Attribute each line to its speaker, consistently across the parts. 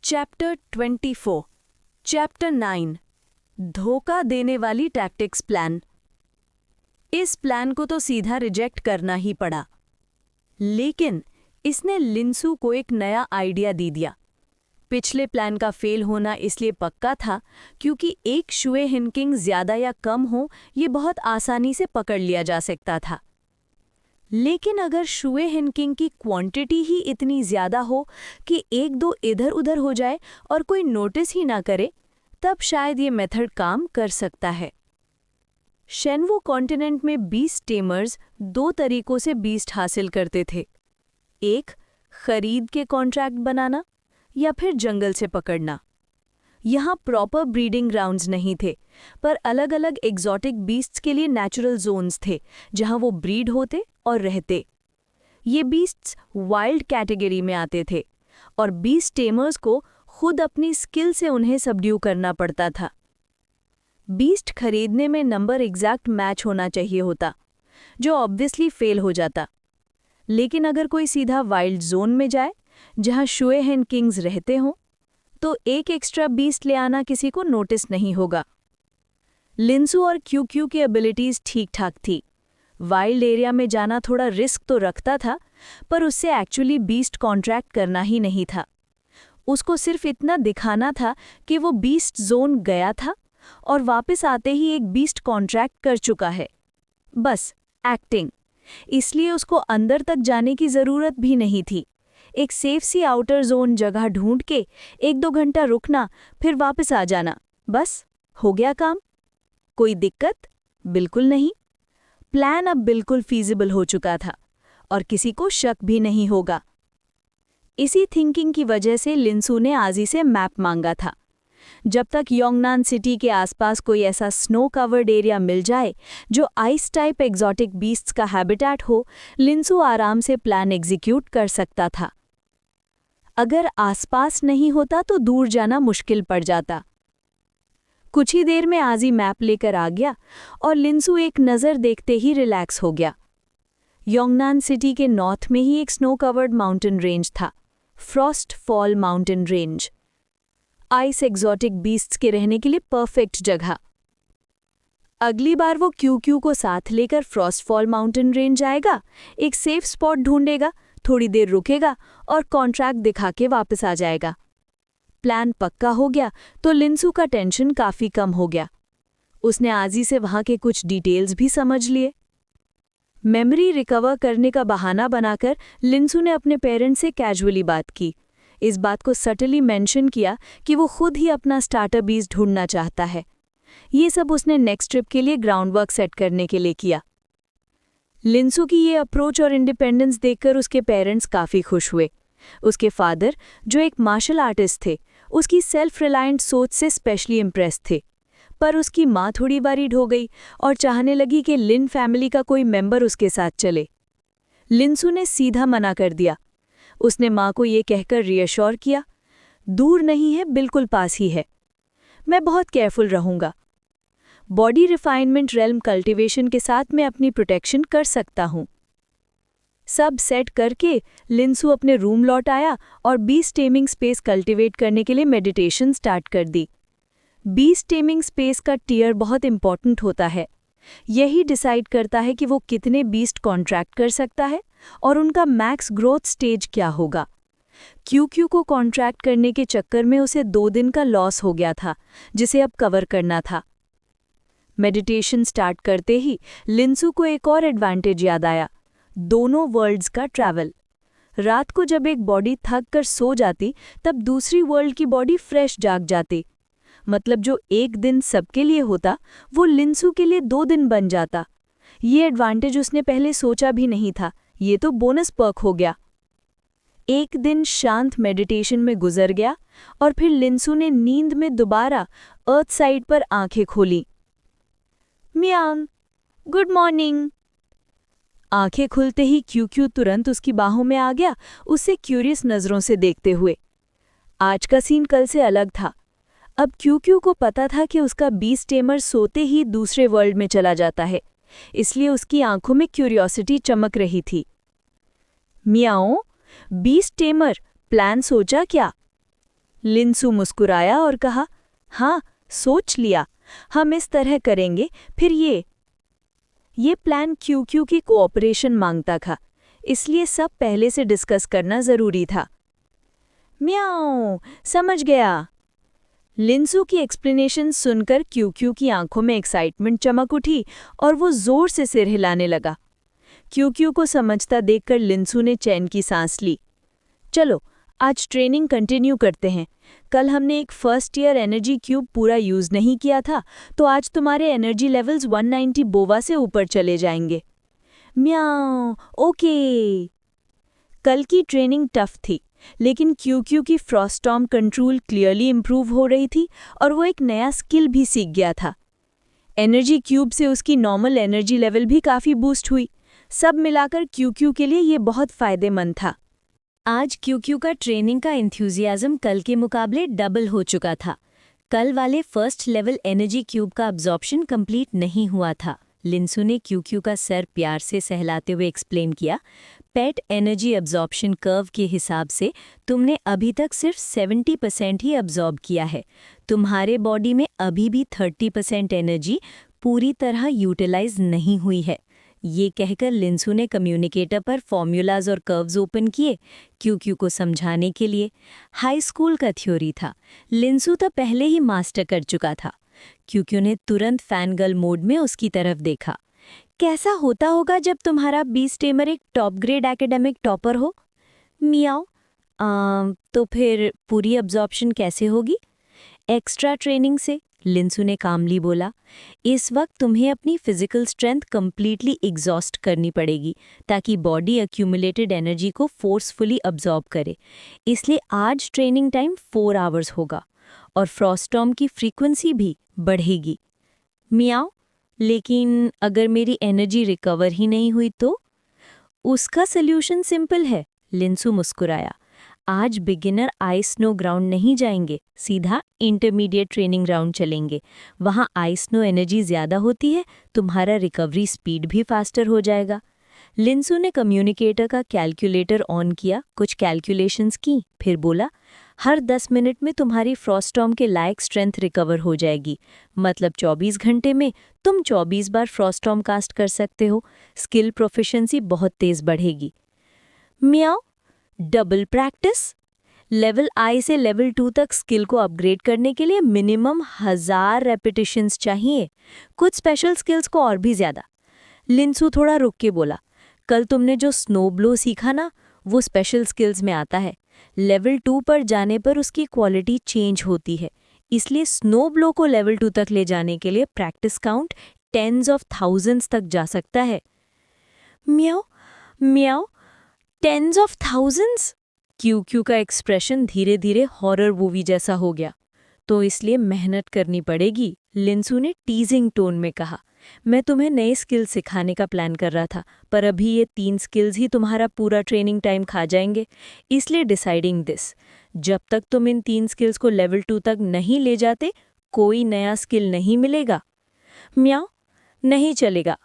Speaker 1: Chapter 24 chapter 9 धोखा देने वाली टैक्टिक्स प्लान। इस प्लान को तो सीधा रिजेक्ट करना ही पड़ा, लेकिन इसने लिंसू को एक नया आइडिया दे दिया। पिछले प्लान का फेल होना इसलिए पक्का था क्योंकि एक शुए हिनकिंग ज्यादा या कम हो ये बहुत आसानी से पकड़ लिया जा सकता था। लेकिन अगर शुए हिनकिंग की क्वांटिटी ही इतनी ज्यादा हो कि एक दो इधर उधर हो जाए और कोई नोटिस ही ना करे, तब शायद ये मेथड काम कर सकता है। शेनवू कॉन्टिनेंट में 20 टेमर्स दो तरीकों से बीस्ट हासिल करते थे। एक, खरीद के कॉन्ट्रैक्ट बनाना या फिर जंगल से पकड़ना। यहाँ प्रॉपर ब्रीडिंग ग्राउंड्स नहीं थे, पर अलग अलग एग्जॉटिक बीस्ट्स के लिए नेचुरल जोन्स थे जहाँ वो ब्रीड होते और रहते। ये बीस्ट्स वाइल्ड कैटेगरी में आते थे और बीस्ट टेमर्स को खुद अपनी स्किल से उन्हें सबड्यू करना पड़ता था। बीस्ट खरीदने में नंबर एग्जैक्ट मैच होना चाहिए होता, जो ऑब्वियसली फेल हो जाता। लेकिन अगर कोई सीधा वाइल्ड जोन में जाए जहाँ शुए हेन किंग्स रहते हों, तो एक एक्स्ट्रा बीस्ट ले आना किसी को नोटिस नहीं होगा। लिंसू और क्यू की एबिलिटीज ठीक ठाक थी। वाइल्ड एरिया में जाना थोड़ा रिस्क तो रखता था, पर उससे एक्चुअली बीस्ट कॉन्ट्रैक्ट करना ही नहीं था। उसको सिर्फ इतना दिखाना था कि वो बीस्ट जोन गया था और वापस आते ही एक बीस्ट कॉन्ट्रैक्ट कर चुका है। बस एक्टिंग। इसलिए उसको अंदर तक जाने की ज़रूरत भी नहीं थी। एक सेफ सी आउटर जोन जगह ढूंढ के 1-2 घंटा रुकना, फिर वापस आ जाना, बस हो गया काम। कोई दिक्कत? बिल्कुल नहीं। प्लान अब बिल्कुल फीजिबल हो चुका था और किसी को शक भी नहीं होगा। इसी थिंकिंग की वजह से लिंसू ने आजी से मैप मांगा था। जब तक योंगनान सिटी के आसपास कोई ऐसा स्नो कवर्ड एरिया मिल जाए जो आइस टाइप एग्जॉटिक बीस्ट्स का हैबिटेट हो, लिंसू आराम से प्लान एग्जीक्यूट कर सकता था। अगर आसपास नहीं होता तो दूर जाना मुश्किल पड़ जाता। कुछ ही देर में आजी मैप लेकर आ गया और लिंसू एक नज़र देखते ही रिलैक्स हो गया। योंगनान सिटी के नॉर्थ में ही एक स्नो कवर्ड माउंटेन रेंज था, Frost fall mountain range. Ice exotic beasts के रहने के लिए परफेक्ट जगह। अगली बार वो क्यू को साथ लेकर फ्रॉस्ट फॉल माउंटेन रेंज आएगा, एक सेफ स्पॉट ढूंढेगा, थोड़ी देर रुकेगा और कॉन्ट्रैक्ट दिखा के वापस आ जाएगा। प्लान पक्का हो गया तो लिंसू का टेंशन काफी कम हो गया। उसने आजी से वहां के कुछ डिटेल्स भी समझ लिए। मेमोरी रिकवर करने का बहाना बनाकर लिंसू ने अपने पेरेंट्स से कैजुअली बात की। इस बात को सटली मेंशन किया कि वो खुद ही अपना स्टार्टर बीज ढूंढना चाहता है। ये सब उसने नेक्स्ट ट्रिप के लिए ग्राउंड वर्क सेट करने के लिए किया। लिंसू की ये अप्रोच और इंडिपेंडेंस देखकर उसके पेरेंट्स काफ़ी खुश हुए। उसके फादर, जो एक मार्शल आर्टिस्ट थे, उसकी सेल्फ रिलायंट सोच से स्पेशली इम्प्रेस थे। पर उसकी माँ थोड़ी वरीड हो गई और चाहने लगी कि लिन फैमिली का कोई मेंबर उसके साथ चले। लिंसू ने सीधा मना कर दिया। उसने माँ को ये कहकर रियश्योर किया, दूर नहीं है, बिल्कुल पास ही है। मैं बहुत केयरफुल रहूँगा। बॉडी रिफाइनमेंट रेल्म कल्टीवेशन के साथ मैं अपनी प्रोटेक्शन कर सकता हूँ। सब सेट करके लिंसू अपने रूम लौट आया और बीस्ट टेमिंग स्पेस कल्टीवेट करने के लिए मेडिटेशन स्टार्ट कर दी। बीस्ट टेमिंग स्पेस का टियर बहुत इंपॉर्टेंट होता है। यही डिसाइड करता है कि वो कितने बीस्ट कॉन्ट्रैक्ट कर सकता है और उनका मैक्स ग्रोथ स्टेज क्या होगा। क्यू को कॉन्ट्रैक्ट करने के चक्कर में उसे 2 दिन का लॉस हो गया था, जिसे अब कवर करना था। मेडिटेशन स्टार्ट करते ही लिंसू को एक और एडवांटेज याद आया, दोनों वर्ल्ड्स का ट्रैवल। रात को जब एक बॉडी थक कर सो जाती, तब दूसरी वर्ल्ड की बॉडी फ्रेश जाग जाती। मतलब जो एक दिन सबके लिए होता, वो लिंसू के लिए 2 दिन बन जाता। ये एडवांटेज उसने पहले सोचा भी नहीं था, ये तो बोनस पर्क हो गया। एक दिन शांत मेडिटेशन में गुजर गया और फिर लिंसू ने नींद में दोबारा अर्थ साइड पर आंखें खोली। Meiyang, good morning. आंखें खुलते ही क्यू तुरंत उसकी बाहों में आ गया, उसे क्यूरियस नज़रों से देखते हुए। आज का सीन कल से अलग था। अब क्यू को पता था कि उसका बीस्ट टेमर सोते ही दूसरे वर्ल्ड में चला जाता है, इसलिए उसकी आंखों में क्यूरियोसिटी चमक रही थी। मियाओ, बीस्ट टेमर, प्लान सोचा क्या? लिंसू मुस्कुराया और कहा, हाँ, सोच लिया, हम इस तरह करेंगे। फिर ये प्लान क्यूक्यू की कोऑपरेशन मांगता था, इसलिए सब पहले से डिस्कस करना जरूरी था। म्याऊं, समझ गया। लिंसू की एक्सप्लेनेशन सुनकर क्यूक्यू की आंखों में एक्साइटमेंट चमक उठी और वो जोर से सिर हिलाने लगा। क्यूक्यू को समझता देखकर लिंसू ने चैन की सांस ली। चलो, आज ट्रेनिंग कंटिन्यू करते हैं। कल हमने एक फर्स्ट ईयर एनर्जी क्यूब पूरा यूज नहीं किया था, तो आज तुम्हारे एनर्जी लेवल्स 190 बोवा से ऊपर चले जाएंगे। म्याऊं, ओके। कल की ट्रेनिंग टफ थी, लेकिन क्यूक्यू की फ्रॉस्टॉर्म कंट्रोल क्लियरली इंप्रूव हो रही थी और वो एक नया स्किल भी सीख गया था। एनर्जी क्यूब से उसकी नॉर्मल एनर्जी लेवल भी काफ़ी बूस्ट हुई। सब मिलाकर क्यूक्यू के लिए ये बहुत फ़ायदेमंद था। आज क्यूक्यू का ट्रेनिंग का एंथुसियाज्म कल के मुकाबले डबल हो चुका था। कल वाले फर्स्ट लेवल एनर्जी क्यूब का अब्जॉर्प्शन कंप्लीट नहीं हुआ था। लिंसू ने क्यूक्यू का सर प्यार से सहलाते हुए एक्सप्लेन किया, पेट एनर्जी अब्जॉर्प्शन कर्व के हिसाब से तुमने अभी तक सिर्फ 70% ही अब्जॉर्ब किया है। तुम्हारे बॉडी में अभी भी 30% एनर्जी पूरी तरह यूटिलाइज नहीं हुई है। ये कहकर लिंसू ने कम्युनिकेटर पर फॉर्मूलाज और कर्व्स ओपन किए क्यूक्यू को समझाने के लिए। हाई स्कूल का थ्योरी था, लिंसू तो पहले ही मास्टर कर चुका था। क्यूक्यू ने तुरंत फैनगर्ल मोड में उसकी तरफ देखा। कैसा होता होगा जब तुम्हारा बीस टेमर एक टॉप ग्रेड एकेडमिक टॉपर हो? मियाओ, तो फिर पूरी अब्जॉर्प्शन कैसे होगी? एक्स्ट्रा ट्रेनिंग से, लिंसू ने कामली बोला। इस वक्त तुम्हें अपनी फिजिकल स्ट्रेंथ कंप्लीटली एग्जॉस्ट करनी पड़ेगी ताकि बॉडी एक्यूमुलेटेड एनर्जी को फोर्सफुली अब्जॉर्ब करे। इसलिए आज ट्रेनिंग टाइम 4 आवर्स होगा और फ्रॉस्टॉर्म की फ्रीक्वेंसी भी बढ़ेगी। मियाओ, लेकिन अगर मेरी एनर्जी रिकवर ही नहीं हुई तो? उसका सल्यूशन सिंपल है, लिंसू मुस्कुराया। आज बिगिनर आइस स्नो ग्राउंड नहीं जाएंगे, सीधा इंटरमीडिएट ट्रेनिंग राउंड चलेंगे। वहाँ आइस स्नो एनर्जी ज़्यादा होती है, तुम्हारा रिकवरी स्पीड भी फास्टर हो जाएगा। लिंसू ने कम्युनिकेटर का कैलकुलेटर ऑन किया, कुछ कैलकुलेशंस की, फिर बोला, हर 10 मिनट में तुम्हारी फ्रॉस्टॉर्म के लायक स्ट्रेंथ रिकवर हो जाएगी। मतलब 24 घंटे में तुम 24 बार फ्रॉस्टॉर्म कास्ट कर सकते हो। स्किल प्रोफिशिएंसी बहुत तेज बढ़ेगी। Miao, double practice? Level I से लेवल 2 तक स्किल को अपग्रेड करने के लिए मिनिमम 1000 रेपिटेशंस चाहिए, कुछ स्पेशल स्किल्स को और भी ज़्यादा। लिंसू थोड़ा रुक के बोला, कल तुमने जो स्नो ब्लो सीखा ना, वो स्पेशल स्किल्स में आता है। लेवल 2 पर जाने पर उसकी क्वालिटी चेंज होती है, इसलिए स्नो ब्लो को लेवल 2 तक ले जाने के लिए practice count tens of thousands तक जा सकता है। Meow meow, tens of thousands? क्यूक्यू का एक्सप्रेशन धीरे धीरे हॉरर मूवी जैसा हो गया। तो इसलिए मेहनत करनी पड़ेगी, लिंसू ने टीजिंग टोन में कहा। मैं तुम्हें नए स्किल्स सिखाने का प्लान कर रहा था, पर अभी ये 3 स्किल्स ही तुम्हारा पूरा ट्रेनिंग टाइम खा जाएंगे। इसलिए डिसाइडिंग दिस, जब तक तुम इन 3 स्किल्स को लेवल 2 तक नहीं ले जाते, कोई नया स्किल नहीं मिलेगा। म्याओ, नहीं चलेगा।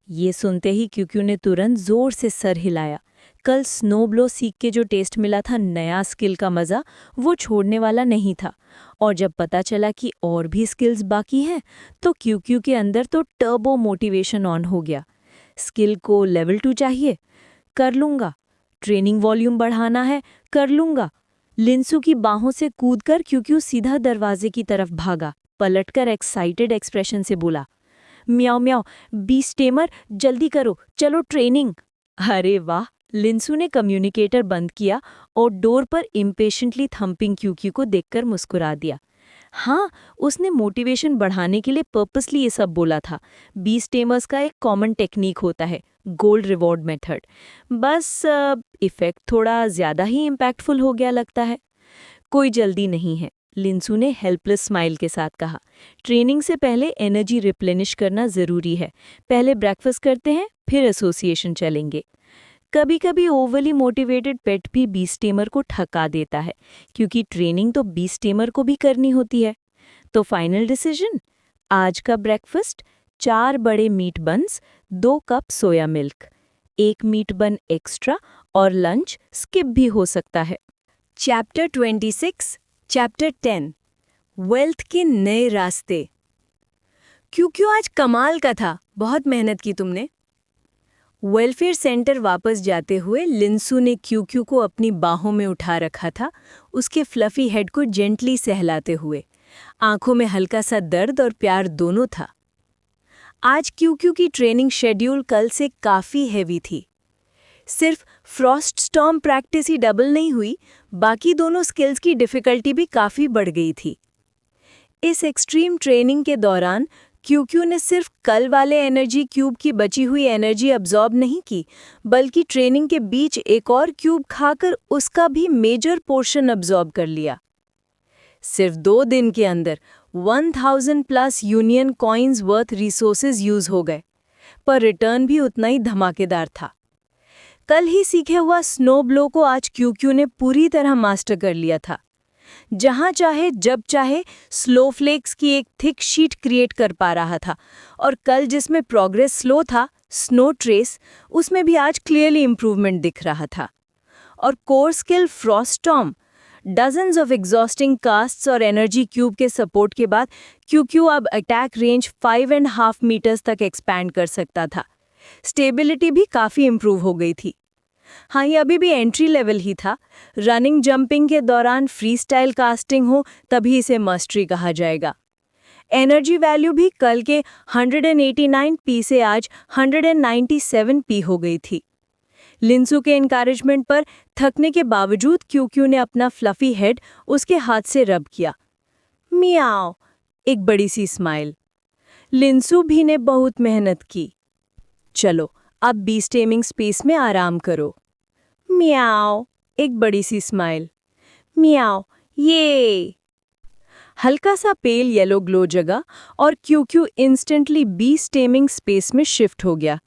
Speaker 1: ये सुनते ही क्यूक्यू ने तुरंत जोर से सर हिलाया। कल स्नो ब्लो सीख के जो टेस्ट मिला था नया स्किल का मज़ा, वो छोड़ने वाला नहीं था। और जब पता चला कि और भी स्किल्स बाकी हैं, तो क्यूक्यू के अंदर तो टर्बो मोटिवेशन ऑन हो गया। स्किल को लेवल 2 चाहिए, कर लूँगा। ट्रेनिंग वॉल्यूम बढ़ाना है, कर लूँगा। लिंसू की बाहों से कूदकर क्यूक्यू सीधा दरवाजे की तरफ भागा, पलटकर एक्साइटेड एक्सप्रेशन से बोला, म्याओ म्याओ, 20 टेमर, जल्दी करो, चलो ट्रेनिंग। अरे वाह, लिंसू ने कम्युनिकेटर बंद किया और डोर पर इम्पेशेंटली थम्पिंग क्यूक्यू को देखकर मुस्कुरा दिया। हाँ, उसने मोटिवेशन बढ़ाने के लिए पर्पसली ये सब बोला था। 20 टेमर्स का एक कॉमन टेक्निक होता है, गोल्ड रिवॉर्ड मेथड। बस इफेक्ट थोड़ा ज़्यादा ही इम्पैक्टफुल हो गया लगता है। कोई जल्दी नहीं है, लिंसू ने हेल्पलेस स्माइल के साथ कहा। ट्रेनिंग से पहले एनर्जी रिप्लेनिश करना ज़रूरी है। पहले ब्रेकफास्ट करते हैं, फिर एसोसिएशन चलेंगे। कभी कभी ओवरली मोटिवेटेड पेट भी 20 टेमर को ठका देता है, क्योंकि ट्रेनिंग तो 20 टेमर को भी करनी होती है। तो फाइनल डिसीजन, आज का ब्रेकफास्ट 4 बड़े meat buns, 2 cup soya milk, 1 meat bun extra और लंच स्किप भी हो सकता है। चैप्टर 26, चैप्टर 10 वेल्थ के नए रास्ते। क्यों आज कमाल का था, बहुत मेहनत की तुमने। वेलफेयर सेंटर वापस जाते हुए लिंसू ने क्यू को अपनी बाहों में उठा रखा था, उसके फ्लफी हेड को जेंटली सहलाते हुए। आंखों में हल्का सा दर्द और प्यार दोनों था। आज क्यू की ट्रेनिंग शेड्यूल कल से काफ़ी हैवी थी। सिर्फ फ्रॉस्ट स्टॉर्म प्रैक्टिस ही डबल नहीं हुई, बाकी दोनों स्किल्स की डिफ़िकल्टी भी काफ़ी बढ़ गई थी। इस एक्सट्रीम ट्रेनिंग के दौरान क्यू ने सिर्फ कल वाले एनर्जी क्यूब की बची हुई एनर्जी अब्जॉर्ब नहीं की, बल्कि ट्रेनिंग के बीच एक और क्यूब खाकर उसका भी मेजर पोर्शन अब्जॉर्ब कर लिया। सिर्फ 2 दिन के अंदर 1000+ union coins worth resources use हो गए, पर रिटर्न भी उतना ही धमाकेदार था। कल ही सीखे हुआ स्नो ब्लो को आज क्यू ने पूरी तरह मास्टर कर लिया था। जहां चाहे जब चाहे स्लो फ्लेक्स की एक थिक शीट क्रिएट कर पा रहा था, और कल जिसमें प्रोग्रेस स्लो था, स्नो ट्रेस, उसमें भी आज क्लियरली इंप्रूवमेंट दिख रहा था। और core skill Frost storm, dozens of exhausting castes और एनर्जी क्यूब के सपोर्ट के बाद क्यू अब अटैक रेंज 5.5 मीटर्स तक एक्सपैंड कर सकता था। स्टेबिलिटी भी काफ़ी इंप्रूव हो गई थी। हाँ, ये अभी भी एंट्री लेवल ही था। रनिंग जंपिंग के दौरान फ्री स्टाइल कास्टिंग हो तभी इसे मास्टरी कहा जाएगा। एनर्जी वैल्यू भी कल के 189 पी से आज 197 पी हो गई थी। लिंसू के एनकरेजमेंट पर थकने के बावजूद क्यू ने अपना फ्लफी हेड उसके हाथ से रब किया। मियाओ, एक बड़ी सी स्माइल। लिंसू भी ने बहुत मेहनत की। चलो अब बी स्टेमिंग स्पेस में आराम करो। मियाओ, एक बड़ी सी स्माइल। मियाओ, ये हल्का सा पेल येलो ग्लो जगा और क्यू इंस्टेंटली बी स्टेमिंग स्पेस में शिफ्ट हो गया।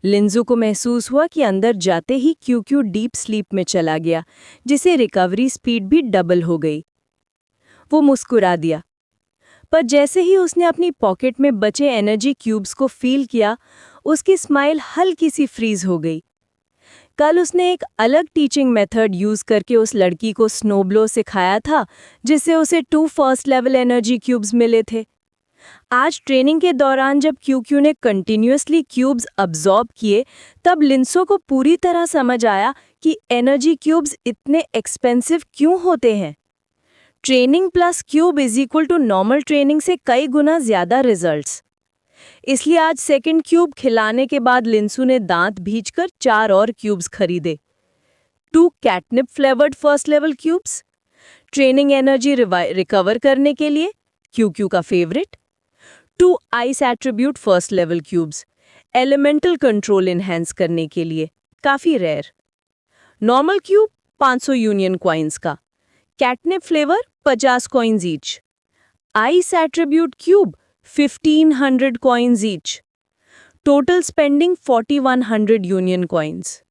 Speaker 1: लिंजू को महसूस हुआ कि अंदर जाते ही क्यू डीप स्लीप में चला गया, जिसे रिकवरी स्पीड भी डबल हो गई। वो मुस्कुरा दिया, पर जैसे ही उसने अपनी पॉकेट में बचे एनर्जी क्यूब्स को फील किया, उसकी स्माइल हल्की सी फ्रीज हो गई। कल उसने एक अलग टीचिंग मेथड यूज करके उस लड़की को स्नोब्लो सिखाया था, जिससे उसे 2 फर्स्ट लेवल एनर्जी क्यूब्स मिले थे। आज ट्रेनिंग के दौरान जब क्यू ने कंटिन्यूअसली क्यूब्स अब्जॉर्ब किए, तब लिंसो को पूरी तरह समझ आया कि एनर्जी क्यूब्स इतने एक्सपेंसिव क्यों होते हैं। Training plus cube is equal to normal training से कई गुना ज्यादा रिजल्ट्स। इसलिए आज सेकंड क्यूब खिलाने के बाद लिंसू ने दांत भींचकर 4 और क्यूब्स खरीदे। 2 catnip flavoured first level cubes, training energy recover करने के लिए, क्यू का favourite. 2 ice attribute first level cubes, elemental control enhance करने के लिए, काफ़ी rare. Normal cube 500 union coins का, catnip flavour 50 coins each, ice attribute cube 1500 coins each, total spending 4100 union coins.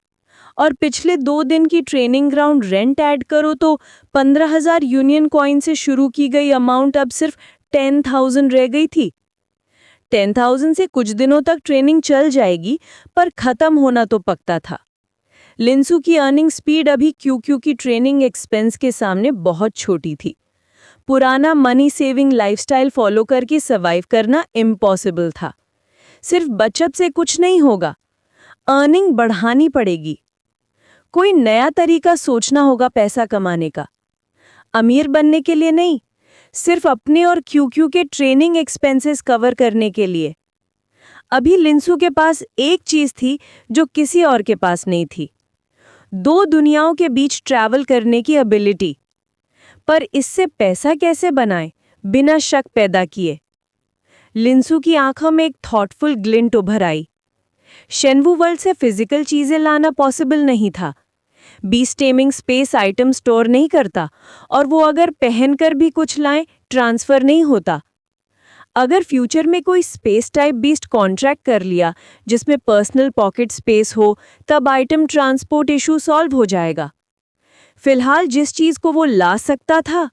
Speaker 1: और पिछले 2 दिन की ट्रेनिंग ग्राउंड रेंट ऐड करो तो 15,000 यूनियन कॉइन से शुरू की गई अमाउंट अब सिर्फ 10,000 रह गई थी। 10,000 से कुछ दिनों तक ट्रेनिंग चल जाएगी, पर खत्म होना तो पक्का था। लिंसू की अर्निंग स्पीड अभी क्यू की ट्रेनिंग एक्सपेंस के सामने बहुत छोटी थी। पुराना मनी सेविंग लाइफस्टाइल फॉलो करके सर्वाइव करना इम्पॉसिबल था। सिर्फ बचत से कुछ नहीं होगा, अर्निंग बढ़ानी पड़ेगी। कोई नया तरीका सोचना होगा पैसा कमाने का। अमीर बनने के लिए नहीं, सिर्फ अपने और क्यू के ट्रेनिंग एक्सपेंसेस कवर करने के लिए। अभी लिंसू के पास एक चीज थी जो किसी और के पास नहीं थी, 2 दुनियाओं के बीच ट्रैवल करने की एबिलिटी। पर इससे पैसा कैसे बनाएं, बिना शक पैदा किए। लिंसू की आंखों में एक थॉटफुल ग्लिंट उभर आई। शेनवू वर्ल्ड से फिजिकल चीजें लाना पॉसिबल नहीं था। बी स्टेमिंग स्पेस आइटम स्टोर नहीं करता, और वो अगर पहनकर भी कुछ लाएं, ट्रांसफर नहीं होता। अगर फ्यूचर में कोई स्पेस टाइप बीस्ट कॉन्ट्रैक्ट कर लिया जिसमें पर्सनल पॉकेट स्पेस हो, तब आइटम ट्रांसपोर्ट इशू सॉल्व हो जाएगा। फिलहाल जिस चीज को वो ला सकता था,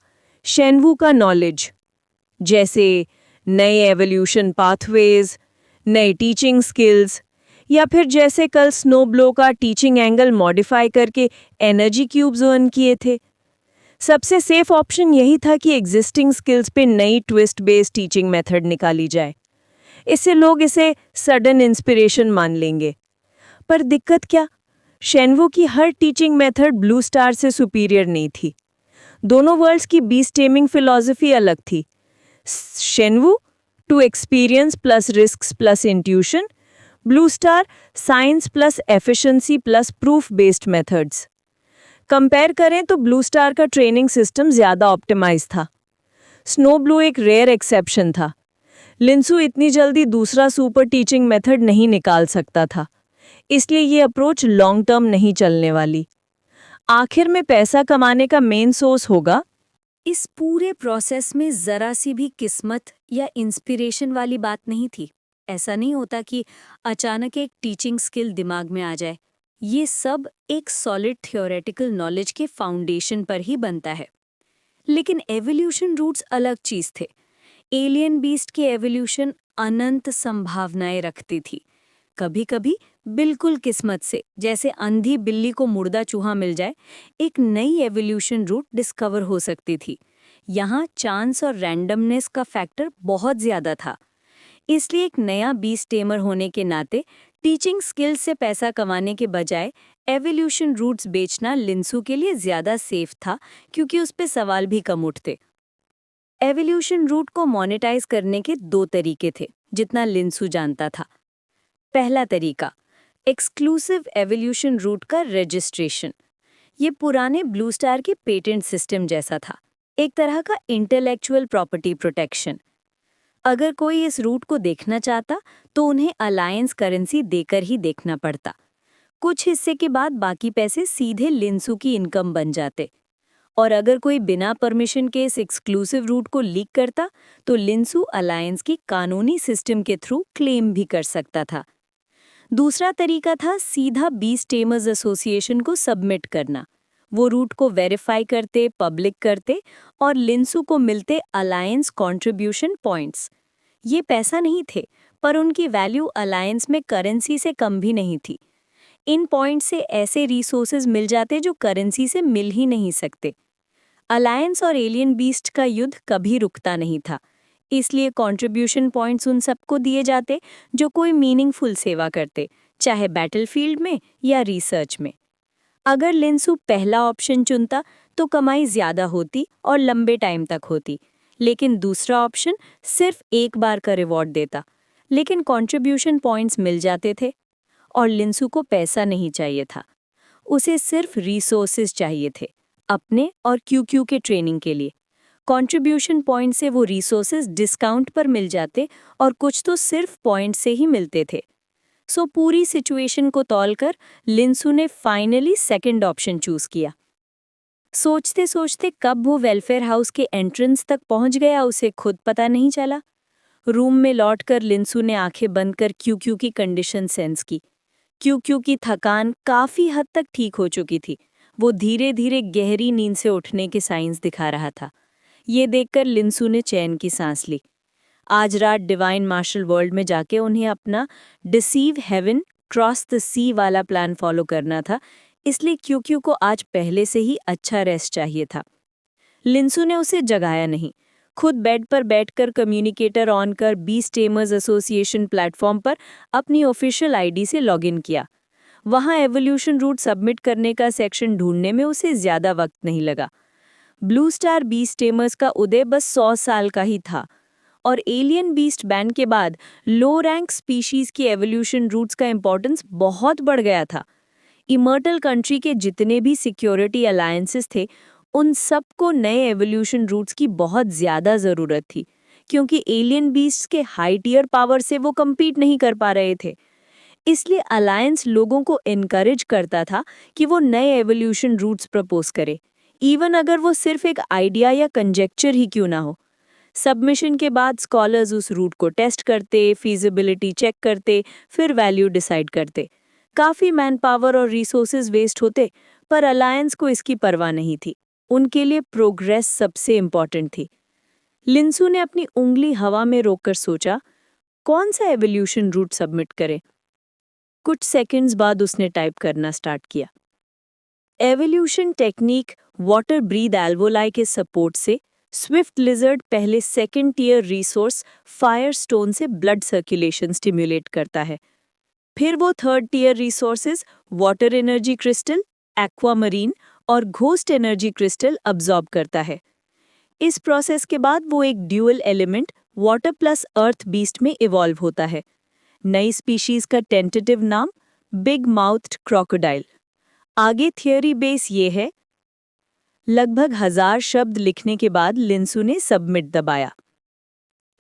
Speaker 1: शेनवू का नॉलेज, जैसे नए एवोल्यूशन पाथवेज, नए टीचिंग स्किल्स, या फिर जैसे कल स्नो ब्लो का टीचिंग एंगल मॉडिफाई करके एनर्जी क्यूब्स अर्न किए थे।
Speaker 2: सबसे सेफ ऑप्शन यही था कि एग्जिस्टिंग स्किल्स पे नई ट्विस्ट बेस्ड टीचिंग मेथड निकाली जाए। इससे लोग इसे सडन इंस्पिरेशन मान लेंगे। पर दिक्कत क्या? शेनवू की हर टीचिंग मेथड ब्लू स्टार से सुपीरियर नहीं थी। दोनों वर्ल्ड्स की बीस टेमिंग फिलॉसफी अलग थी। Shenwu to experience plus risk plus intuition, Blue Star science plus efficiency plus proof based methods. Compare करें तो ब्लू स्टार का ट्रेनिंग सिस्टम ज्यादा ऑप्टिमाइज था। स्नो ब्लू एक रेयर एक्सेप्शन था। लिंसू इतनी जल्दी दूसरा सुपर टीचिंग मेथड नहीं निकाल सकता था, इसलिए ये अप्रोच लॉन्ग टर्म नहीं चलने वाली। आखिर में पैसा कमाने का मेन सोर्स होगा।
Speaker 1: इस पूरे प्रोसेस में जरा सी भी किस्मत या इंस्पिरेशन वाली बात नहीं थी। ऐसा नहीं होता कि अचानक एक टीचिंग स्किल दिमाग में आ जाए। ये सब एक सॉलिड थ्योरेटिकल नॉलेज के फाउंडेशन पर ही बनता है। लेकिन एवोल्यूशन रूट्स अलग चीज थे। एलियन बीस्ट की एवोल्यूशन अनंत संभावनाएं रखती थी। कभी कभी बिल्कुल किस्मत से, जैसे अंधी बिल्ली को मुर्दा चूहा मिल जाए, एक नई एवोल्यूशन रूट डिस्कवर हो सकती थी। यहाँ चांस और रैंडमनेस का फैक्टर बहुत ज्यादा था। इसलिए एक नया बीस्ट टेमर होने के नाते टीचिंग स्किल्स से पैसा कमाने के बजाय एवोल्यूशन रूट्स बेचना लिंसू के लिए ज्यादा सेफ था, क्योंकि उस पे सवाल भी कम उठते। एवोल्यूशन रूट को मोनेटाइज करने के दो तरीके थे, जितना लिंसू जानता था। पहला तरीका, एक्सक्लूसिव एवोल्यूशन रूट का रजिस्ट्रेशन। ये पुराने ब्लू स्टार के पेटेंट सिस्टम जैसा था, एक तरह का इंटेलेक्चुअल प्रॉपर्टी प्रोटेक्शन। अगर कोई इस रूट को देखना चाहता तो उन्हें अलायंस करेंसी देकर ही देखना पड़ता। कुछ हिस्से के बाद बाकी पैसे सीधे लिंसू की इनकम बन जाते। और अगर कोई बिना परमिशन के इस एक्सक्लूसिव रूट को लीक करता तो लिंसू अलायंस की कानूनी सिस्टम के थ्रू क्लेम भी कर सकता था। दूसरा तरीका था सीधा बीस्ट टेमर्स एसोसिएशन को सबमिट करना। वो रूट को वेरीफाई करते, पब्लिक करते और लिंसू को मिलते अलायंस कंट्रीब्यूशन पॉइंट्स। ये पैसा नहीं थे, पर उनकी वैल्यू अलायंस में करेंसी से कम भी नहीं थी। इन पॉइंट से ऐसे रिसोर्सेज मिल जाते जो करेंसी से मिल ही नहीं सकते। अलायंस और एलियन बीस्ट का युद्ध कभी रुकता नहीं था, इसलिए कंट्रीब्यूशन पॉइंट्स उन सबको दिए जाते जो कोई मीनिंगफुल सेवा करते, चाहे बैटलफील्ड में या रिसर्च में। अगर लिंसू पहला ऑप्शन चुनता तो कमाई ज्यादा होती और लंबे टाइम तक होती, लेकिन दूसरा ऑप्शन सिर्फ एक बार का रिवॉर्ड देता, लेकिन कंट्रीब्यूशन पॉइंट्स मिल जाते थे। और लिंसू को पैसा नहीं चाहिए था, उसे सिर्फ रिसोर्सेज चाहिए थे, अपने और क्यू के ट्रेनिंग के लिए। कंट्रीब्यूशन पॉइंट से वो रिसोर्सेज डिस्काउंट पर मिल जाते और कुछ तो सिर्फ पॉइंट से ही मिलते थे। सो पूरी सिचुएशन को तौलकर लिंसू ने फाइनली सेकंड ऑप्शन चूज किया। सोचते सोचते कब वो वेलफेयर हाउस के एंट्रेंस तक पहुंच गया उसे खुद पता नहीं चला। रूम में लौटकर लिंसू ने आंखें बंद कर क्यू की कंडीशन सेंस की। क्यू की थकान काफी हद तक ठीक हो चुकी थी। वो धीरे धीरे गहरी नींद से उठने के साइंस दिखा रहा था। ये देखकर लिंसू ने चैन की सांस ली। आज रात डिवाइन मार्शल वर्ल्ड में जाके उन्हें अपना डिसीव हेवन क्रॉस द सी वाला प्लान फॉलो करना था, इसलिए क्यू को आज पहले से ही अच्छा रेस्ट चाहिए था। लिंसू ने उसे जगाया नहीं, खुद बेड पर बैठकर कम्युनिकेटर ऑन कर बीस्ट टेमर्स एसोसिएशन प्लेटफॉर्म पर अपनी ऑफिशियल आईडी से लॉगिन किया। वहां एवोल्यूशन रूट सबमिट करने का सेक्शन ढूंढने में उसे ज्यादा वक्त नहीं लगा। ब्लू स्टार बीस्ट टेमर्स का उदय बस 100 साल का ही था, और एलियन बीस्ट बैन के बाद लो रैंक स्पीशीज की एवोल्यूशन रूट्स का इंपॉर्टेंस बहुत बढ़ गया था। इमर्टल कंट्री के जितने भी सिक्योरिटी अलायंसेस थे, उन सबको नए एवोल्यूशन रूट्स की बहुत ज्यादा जरूरत थी, क्योंकि एलियन बीस्ट के हाई टियर पावर से वो कम्पीट नहीं कर पा रहे थे। इसलिए अलायंस लोगों को एनकरेज करता था कि वो नए एवोल्यूशन रूट्स प्रपोज करे, इवन अगर वो सिर्फ एक आइडिया या कंजेक्चर ही क्यों ना हो। सबमिशन के बाद स्कॉलर्स उस रूट को टेस्ट करते, फीजिबिलिटी चेक करते, फिर वैल्यू डिसाइड करते। काफ़ी मैन पावर और रिसोर्सेज वेस्ट होते, पर अलायंस को इसकी परवाह नहीं थी। उनके लिए प्रोग्रेस सबसे इम्पॉर्टेंट थी। लिंसू ने अपनी उंगली हवा में रोककर सोचा, कौन सा एवोल्यूशन रूट सबमिट करें। कुछ सेकंड्स बाद उसने टाइप करना स्टार्ट किया।
Speaker 2: Evolution technique water breathe alveoli के सपोर्ट से स्विफ्ट लिजर्ड पहले सेकेंड टियर रिसोर्स फायरस्टोन से ब्लड सर्कुलेशन स्टिम्युलेट करता है। फिर वो third tier resources water energy crystal, aquamarine और घोस्ट एनर्जी क्रिस्टल अब्जॉर्ब करता है। इस प्रोसेस के बाद वो एक dual element water plus earth beast में इवॉल्व होता है। नई स्पीशीज का टेंटेटिव नाम बिग माउथ्ड क्रोकोडाइल। आगे थियोरी बेस ये है। लगभग 1000 शब्द लिखने के बाद लिंसू ने सबमिट दबाया।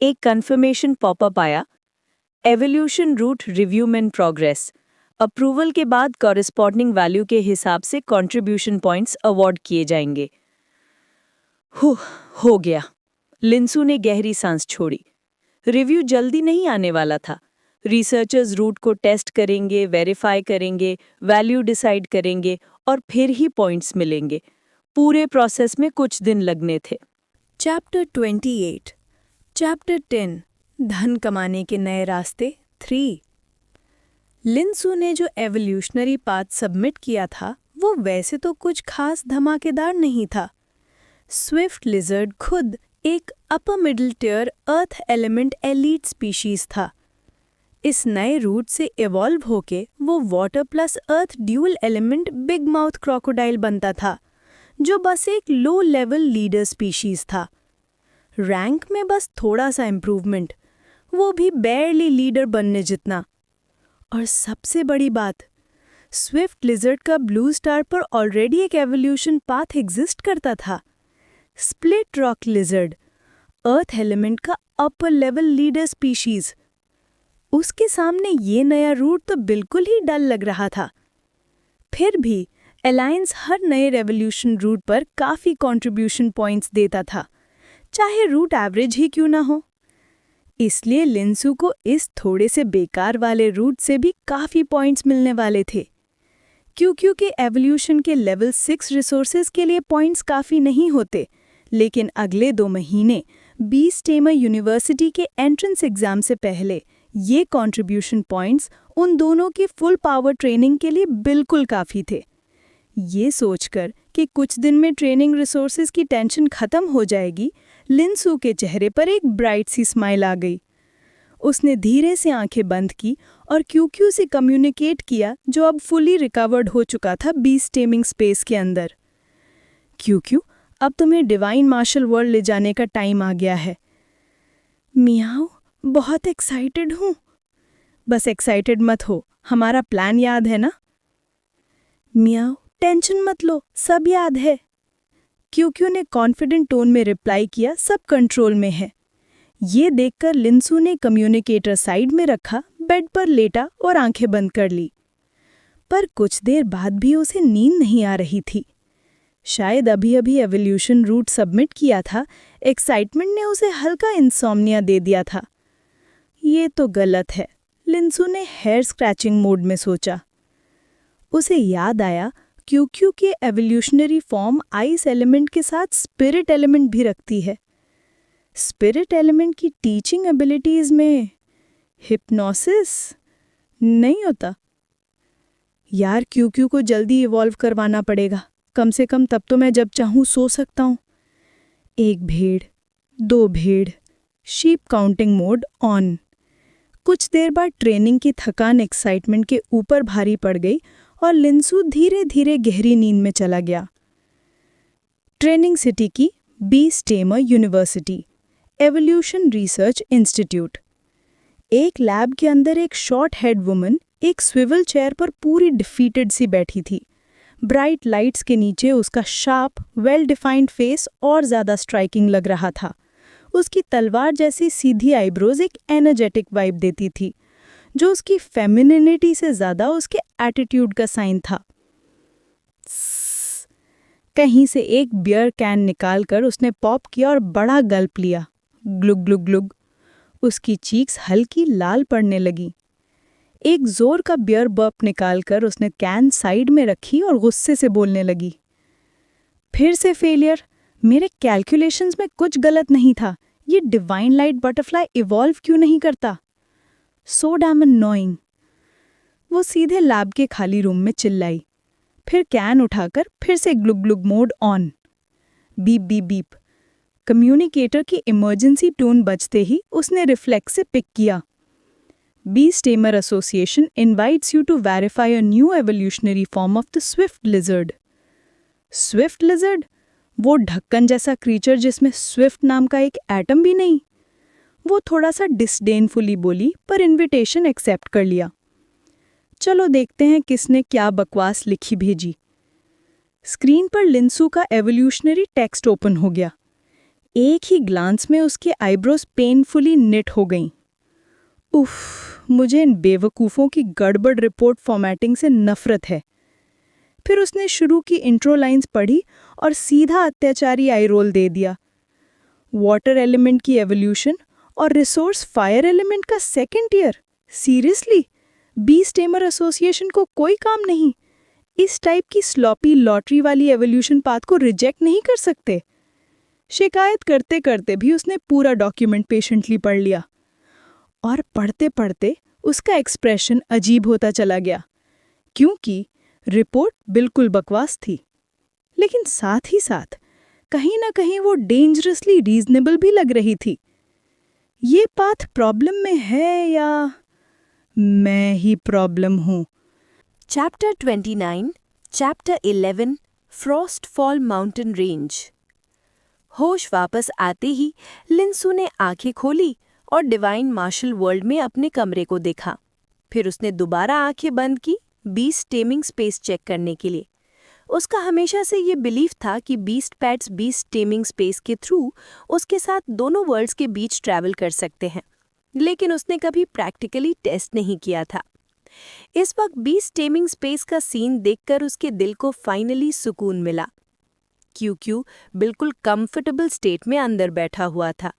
Speaker 2: एक कन्फर्मेशन पॉपअप आया, evolution route review in progress. Approval के बाद कॉरेस्पॉन्डिंग वैल्यू के हिसाब से कंट्रीब्यूशन पॉइंट्स अवार्ड किए जाएंगे। हो गया। लिंसू ने गहरी सांस छोड़ी। रिव्यू जल्दी नहीं आने वाला था। रिसर्चर्स रूट को टेस्ट करेंगे, वेरीफाई करेंगे, वैल्यू डिसाइड करेंगे और फिर ही पॉइंट्स मिलेंगे। पूरे प्रोसेस में कुछ दिन लगने थे।
Speaker 1: चैप्टर 28, चैप्टर 10, धन कमाने के नए रास्ते 3। लिंसू ने जो एवोल्यूशनरी पाथ सबमिट किया था वो वैसे तो कुछ खास धमाकेदार नहीं था। स्विफ्ट लिजर्ड खुद एक upper middle tier earth element elite species था। इस नए रूट से इवॉल्व होके वो water plus earth dual element big mouth crocodile बनता था, जो बस एक लो लेवल लीडर स्पीशीज था। रैंक में बस थोड़ा सा इम्प्रूवमेंट, वो भी बेयरली लीडर बनने जितना। और सबसे बड़ी बात, स्विफ्ट लिजर्ड का ब्लू स्टार पर ऑलरेडी एक एवोल्यूशन पाथ एग्जिस्ट करता था। Split rock lizard, earth element का अपर लेवल लीडर स्पीशीज। उसके सामने ये नया रूट तो बिल्कुल ही डल लग रहा था। फिर भी अलायंस हर नए रेवोल्यूशन रूट पर काफ़ी कंट्रीब्यूशन पॉइंट्स देता था, चाहे रूट एवरेज ही क्यों ना हो। इसलिए लिंसू को इस थोड़े से बेकार वाले रूट से भी काफ़ी पॉइंट्स मिलने वाले थे। क्योंकि एवोल्यूशन के लेवल 6 रिसोर्सेज के लिए पॉइंट्स काफ़ी नहीं होते, लेकिन अगले 2 महीने बी स्टेमर यूनिवर्सिटी के एंट्रेंस एग्जाम से पहले ये कंट्रीब्यूशन पॉइंट्स उन दोनों की फुल पावर ट्रेनिंग के लिए बिल्कुल काफ़ी थे। ये सोचकर कि कुछ दिन में ट्रेनिंग रिसोर्सेज की टेंशन खत्म हो जाएगी, लिंसू के चेहरे पर एक ब्राइट सी स्माइल आ गई। उसने धीरे से आंखें बंद की और क्यूक्यू से कम्युनिकेट किया, जो अब फुली रिकवर्ड हो चुका था बी स्टेमिंग स्पेस के अंदर। क्यूक्यू, अब तुम्हें डिवाइन मार्शल वर्ल्ड ले जाने का टाइम आ गया है। मियाओ, बहुत एक्साइटेड हूँ। बस एक्साइटेड मत हो, हमारा प्लान याद है ना? मियाओ, टेंशन मत लो, सब याद है। क्यूक्यू ने कॉन्फिडेंट टोन में रिप्लाई किया, सब कंट्रोल में है। ये देखकर लिंसू ने कम्युनिकेटर साइड में रखा, बेड पर लेटा और आंखें बंद कर ली। पर कुछ देर बाद भी उसे नींद नहीं आ रही थी। शायद अभी अभी एवोल्यूशन रूट सबमिट किया था, एक्साइटमेंट ने उसे हल्का इंसोम्निया दे दिया था। ये तो गलत है, लिंसू ने हेयर स्क्रैचिंग मोड में सोचा। उसे याद आया क्यूक्यू के एवोल्यूशनरी फॉर्म आइस एलिमेंट के साथ स्पिरिट एलिमेंट भी रखती है। स्पिरिट एलिमेंट की टीचिंग एबिलिटीज में हिप्नोसिस नहीं होता। यार, क्यूक्यू को जल्दी इवॉल्व करवाना पड़ेगा, कम से कम तब तो मैं जब चाहूँ सो सकता हूँ। 1 भेड़, 2 भेड़, शीप काउंटिंग मोड ऑन। कुछ देर बाद ट्रेनिंग की थकान एक्साइटमेंट के ऊपर भारी पड़ गई और लिंसू धीरे धीरे गहरी नींद में चला गया। ट्रेनिंग सिटी की B stammer university, evolution research institute. एक लैब के अंदर एक शॉर्ट हेड वुमन एक स्विवल चेयर पर पूरी डिफीटेड सी बैठी थी। ब्राइट लाइट्स के नीचे उसका शार्प, वेल डिफाइंड फेस और ज़्यादा स्ट्राइकिंग लग रहा था। उसकी तलवार जैसी सीधी आईब्रोज एक एनर्जेटिक वाइब देती थी, जो उसकी फेमिनिनिटी से ज़्यादा उसके एटीट्यूड का साइन था। कहीं से एक बियर कैन निकालकर उसने पॉप किया और बड़ा गल्प लिया। ग्लुग ग्लुग ग्लुग। उसकी चीक्स हल्की लाल पड़ने लगी। एक जोर का बियर बर्प निकालकर उसने कैन साइड में रखी और गुस्से से बोलने लगी। फिर से फेलियर। मेरे कैलकुलेशंस में कुछ गलत नहीं था। ये डिवाइन लाइट बटरफ्लाई इवॉल्व क्यों नहीं करता? So damn annoying. वो सीधे लैब के खाली रूम में चिल्लाई।
Speaker 3: फिर कैन उठाकर फिर से glug glug mode on. Beep beep beep. Communicator की इमरजेंसी टोन बजते ही उसने रिफ्लेक्स से पिक किया। Beast Tamer Association invites you to verify a new evolutionary form of the swift lizard. Swift lizard? वो ढक्कन जैसा क्रीचर जिसमें स्विफ्ट नाम का एक एटम भी नहीं। वो थोड़ा सा डिसडेनफुली बोली पर इनविटेशन एक्सेप्ट कर लिया। चलो देखते हैं किसने क्या बकवास लिखी भेजी। स्क्रीन पर लिंसू का एवोल्यूशनरी टेक्स्ट ओपन हो गया। एक ही ग्लांस में उसके आईब्रोज पेनफुली निट हो गईं। उफ, मुझे इन बेवकूफ़ों की गड़बड़ रिपोर्ट फॉर्मेटिंग से नफरत है। फिर उसने शुरू की इंट्रो लाइंस पढ़ी और सीधा अत्याचारी आई रोल दे दिया। वाटर एलिमेंट की एवोल्यूशन और रिसोर्स फायर एलिमेंट का second year? Seriously? Beast tamer association को कोई काम नहीं? इस टाइप की स्लॉपी लॉटरी वाली एवोल्यूशन पाथ को रिजेक्ट नहीं कर सकते? शिकायत करते करते भी उसने पूरा डॉक्यूमेंट पेशेंटली पढ़ लिया और पढ़ते पढ़ते उसका एक्सप्रेशन अजीब होता चला गया, क्योंकि रिपोर्ट बिल्कुल बकवास थी, लेकिन साथ ही साथ कहीं ना कहीं वो डेंजरसली रीजनेबल भी लग रही थी। ये पाथ प्रॉब्लम में है या मैं ही प्रॉब्लम हूँ?
Speaker 1: Chapter 29, chapter 11, Frostfall mountain range. होश वापस आते ही लिंसू ने आंखें खोली और डिवाइन मार्शल वर्ल्ड में अपने कमरे को देखा। फिर उसने दोबारा आंखें बंद की बीस्ट टेमिंग स्पेस चेक करने के लिए। उसका हमेशा से ये बिलीफ था कि beast pets beast taming space के थ्रू उसके साथ दोनों वर्ल्ड्स के बीच ट्रैवल कर सकते हैं, लेकिन उसने कभी प्रैक्टिकली टेस्ट नहीं किया था। इस वक्त बीस्ट टेमिंग स्पेस का सीन देखकर उसके दिल को फाइनली सुकून मिला। क्यू बिल्कुल कंफर्टेबल स्टेट में अंदर बैठा हुआ था।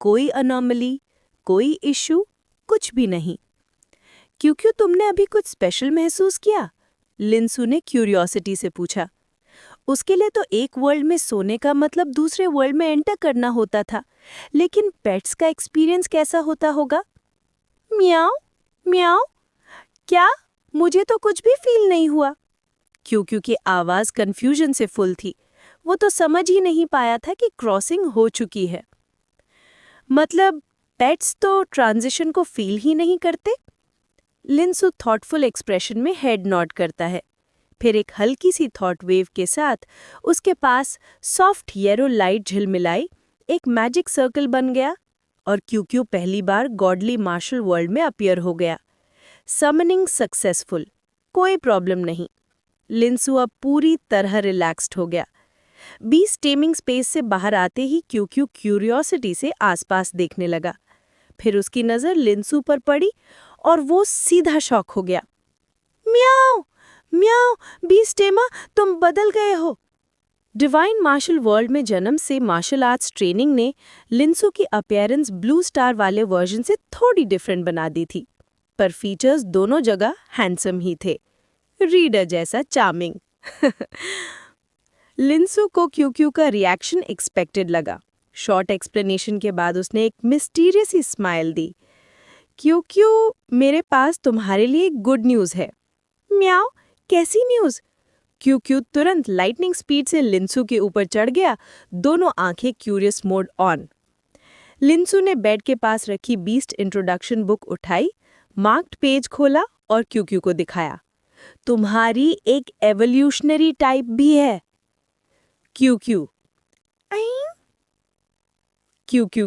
Speaker 1: कोई अनोमली, कोई इशू, कुछ भी नहीं। क्यों तुमने अभी कुछ स्पेशल महसूस किया? लिंसू ने क्यूरियोसिटी से पूछा। उसके लिए तो एक वर्ल्ड में सोने का मतलब दूसरे वर्ल्ड में एंटर करना होता था, लेकिन पेट्स का एक्सपीरियंस कैसा होता होगा? म्याऊ म्याऊ। क्या? मुझे तो कुछ भी फील नहीं हुआ। क्यों की आवाज कंफ्यूजन से फुल थी। वो तो समझ ही नहीं पाया था कि क्रॉसिंग हो चुकी है। मतलब पेट्स तो ट्रांजिशन को फील ही नहीं करते? लिंसू थॉटफुल एक्सप्रेशन में हेड नॉड करता है। फिर एक हल्की सी थॉट वेव के साथ उसके पास सॉफ्ट येलो लाइट झिलमिलाई एक मैजिक सर्कल बन गया और क्यू पहली बार गॉडली मार्शल वर्ल्ड में अपीयर हो गया। समनिंग सक्सेसफुल, कोई प्रॉब्लम नहीं। लिंसू अब पूरी तरह रिलैक्स्ड हो गया। बीस्ट टेमिंग स्पेस से बाहर आते ही क्यू क्यूरियोसिटी से आसपास देखने लगा। फिर उसकी नज़र लिंसू पर पड़ी और वो सीधा शॉक हो गया। म्याऊ म्याऊ, बीस्ट टेमर, तुम बदल गए हो। डिवाइन मार्शल वर्ल्ड में जन्म से मार्शल आर्ट्स ट्रेनिंग ने लिंसू की अपीयरेंस ब्लू स्टार वाले वर्जन से थोड़ी डिफरेंट बना दी थी, पर फीचर्स दोनों जगह हैंडसम ही थे। रीडर जैसा चार्मिंग। लिंसू को क्यू का रिएक्शन एक्सपेक्टेड लगा। शॉर्ट एक्सप्लेनेशन के बाद उसने एक मिस्टीरियस ही स्माइल दी। क्यू, मेरे पास तुम्हारे लिए गुड न्यूज़ है। म्याऊ, कैसी न्यूज़? क्यू तुरंत लाइटनिंग स्पीड से लिंसू के ऊपर चढ़ गया, दोनों आंखें क्यूरियस मोड ऑन। लिंसू ने बेड के पास रखी बीस्ट इंट्रोडक्शन बुक उठाई, मार्क्ड पेज खोला और क्यू को दिखाया। तुम्हारी एक एवोल्यूशनरी टाइप भी है। क्यू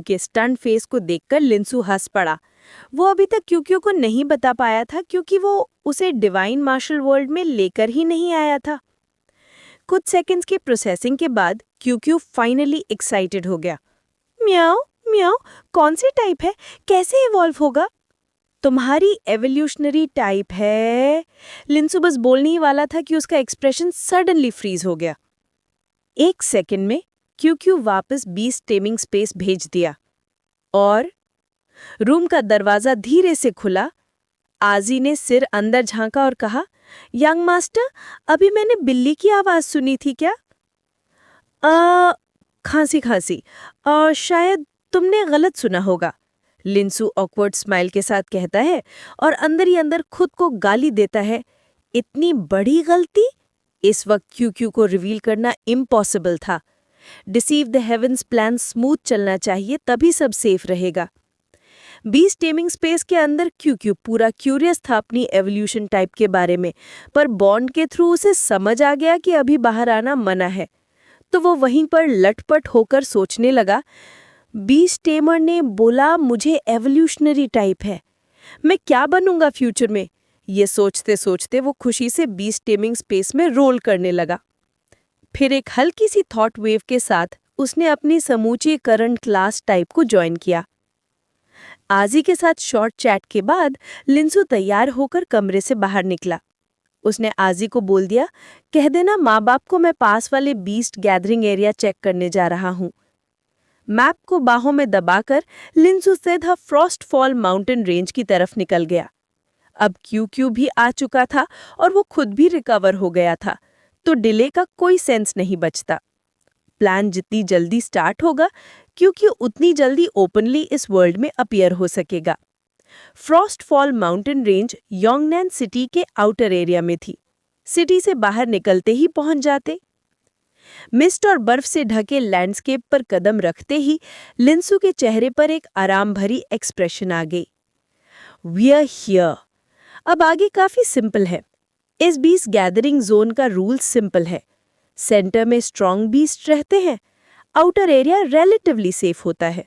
Speaker 1: के स्टंट फेस को देखकर लिंसू हंस पड़ा। वो अभी तक क्यू को नहीं बता पाया था क्योंकि वो उसे डिवाइन मार्शल वर्ल्ड में लेकर ही नहीं आया था। कुछ सेकंड्स की प्रोसेसिंग के बाद क्यू फाइनली एक्साइटेड हो गया। म्याऊ म्याऊ, कौन सी टाइप है? कैसे इवॉल्व होगा? तुम्हारी एवोल्यूशनरी टाइप है। लिंसू बस बोलने ही वाला था कि उसका एक्सप्रेशन सडनली फ्रीज हो गया। एक सेकंड में क्यू वापस बीस्ट टेमिंग स्पेस भेज दिया और रूम का दरवाजा धीरे से खुला। आजी ने सिर अंदर झांका और कहा, यंग मास्टर, अभी मैंने बिल्ली की आवाज सुनी थी क्या? खांसी। शायद तुमने गलत सुना होगा, लिंसू ऑकवर्ड स्माइल के साथ कहता है और अंदर ही अंदर खुद को गाली देता है। इतनी बड़ी गलती?
Speaker 2: इस वक्त क्यू को रिवील करना इम्पॉसिबल था। Deceive the heavens plan smooth चलना चाहिए, तभी सब सेफ रहेगा। बीस्ट टेमिंग स्पेस के अंदर क्यू पूरा क्यूरियस था अपनी एवोल्यूशन टाइप के बारे में, पर बॉन्ड के थ्रू उसे समझ आ गया कि अभी बाहर आना मना है। तो वो वहीं पर लटपट होकर सोचने लगा। बीस्ट टेमर ने बोला मुझे एवोल्यूशनरी टाइप है, मैं क्या बनूंगा फ्यूचर में। ये सोचते सोचते वो खुशी से बीस्ट टेमिंग स्पेस में रोल करने लगा। फिर एक हल्की सी थॉट वेव के साथ उसने अपनी समूची करंट क्लास टाइप को ज्वाइन किया। आजी के साथ शॉर्ट चैट के बाद लिंसू तैयार होकर कमरे से बाहर निकला। उसने आजी को बोल दिया, कह देना माँ बाप को मैं पास वाले बीस्ट गैदरिंग एरिया चेक करने जा रहा हूँ। मैप को बाहों में दबाकर लिंसू सीधा फ्रॉस्ट फॉल माउंटेन रेंज की तरफ निकल गया। अब क्यू भी आ चुका था और वो खुद भी रिकवर हो गया था, तो डिले का कोई सेंस नहीं बचता। प्लान जितनी जल्दी स्टार्ट होगा क्योंकि उतनी जल्दी ओपनली इस वर्ल्ड में अपीयर हो सकेगा। Frostfall mountain range Yongnian city के आउटर एरिया में थी। सिटी से बाहर निकलते ही पहुंच जाते। मिस्ट और बर्फ से ढके लैंडस्केप पर कदम रखते ही लिंसू के चेहरे पर एक आराम भरी एक्सप्रेशन आ गई। We are here. अब आगे काफी सिंपल है। इस बीस्ट गैदरिंग जोन का रूल सिंपल है। सेंटर में स्ट्रॉन्ग बीस्ट रहते हैं, आउटर एरिया रिलेटिवली सेफ होता है।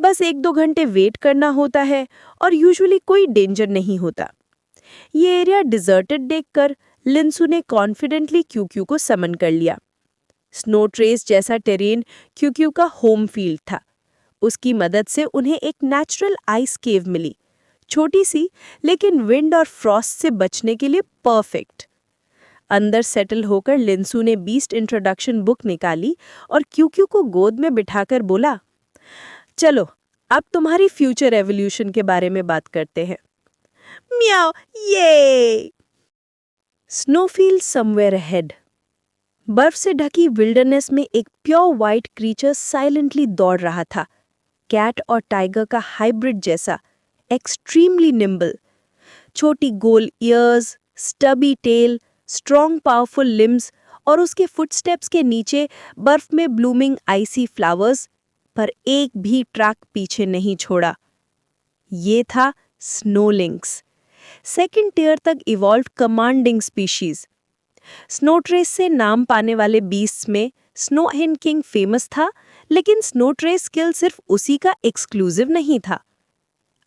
Speaker 2: बस 1-2 घंटे वेट करना होता है और यूजुअली कोई डेंजर नहीं होता। ये एरिया डिजर्टेड देखकर लिंसू ने कॉन्फिडेंटली क्यू को समन कर लिया। स्नो ट्रेस जैसा टेरेन क्यू का होम फील्ड था। उसकी मदद से उन्हें एक नेचुरल आइस केव मिली, छोटी सी लेकिन विंड और फ्रॉस्ट से बचने के लिए परफेक्ट। अंदर सेटल होकर लिंसू ने बीस्ट इंट्रोडक्शन बुक निकाली और क्यू को गोद में बिठाकर बोला, चलो अब तुम्हारी फ्यूचर एवोल्यूशन के बारे में बात करते हैं। म्याओ, ये स्नोफील्ड समवेयर अहेड। बर्फ से ढकी विल्डरनेस में एक प्योर व्हाइट क्रीचर साइलेंटली दौड़ रहा था, कैट और टाइगर का हाइब्रिड जैसा, एक्सट्रीमली निम्बल। छोटी गोल ears, stubby tail, strong powerful limbs और उसके फुटस्टेप्स के नीचे बर्फ में ब्लूमिंग आइसी फ्लावर्स, पर एक भी ट्रैक पीछे नहीं छोड़ा। ये था स्नो लिंक्स, सेकंड टियर तक evolve commanding species. Snow trace से नाम पाने वाले बीस्ट्स में स्नो हेन किंग फेमस था, लेकिन स्नो ट्रेस स्किल सिर्फ उसी का एक्सक्लूसिव नहीं था।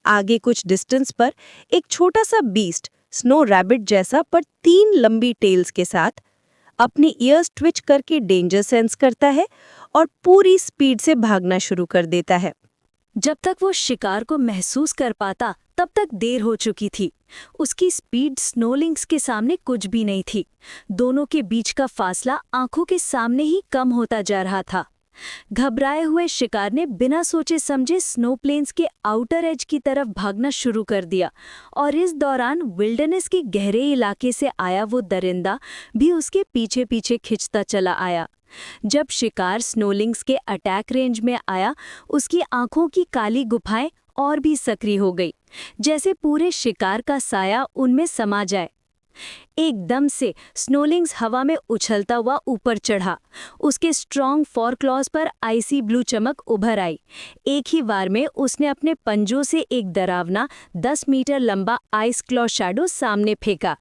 Speaker 2: आगे कुछ डिस्टेंस पर एक छोटा सा बीस्ट स्नो रैबिट जैसा पर 3 लंबी टेल्स के साथ अपनी ईयर्स ट्विच करके डेंजर सेंस करता है और पूरी स्पीड से भागना शुरू कर देता है।
Speaker 1: जब तक वो शिकार को महसूस कर पाता तब तक देर हो चुकी थी। उसकी स्पीड स्नोलिंक्स के सामने कुछ भी नहीं थी। दोनों के बीच का फासला आंखों के सामने ही कम होता जा रहा था। घबराए हुए शिकार ने बिना सोचे समझे स्नो प्लेन्स के आउटर एज की तरफ भागना शुरू कर दिया और इस दौरान विल्डरनेस के गहरे इलाके से आया वो दरिंदा भी उसके पीछे पीछे खिंचता चला आया। जब शिकार स्नोलिंक्स के अटैक रेंज में आया, उसकी आंखों की काली गुफाएं और भी सक्रिय हो गई, जैसे पूरे शिकार का साया उनमें समा जाए। एकदम से स्नोलिंक्स हवा में उछलता हुआ ऊपर चढ़ा। उसके स्ट्रॉन्ग फोर क्लॉज पर आइसी ब्लू चमक उभर आई। एक ही बार में उसने अपने पंजों से एक डरावना 10 मीटर लंबा आइस क्लॉ शैडो सामने फेंका।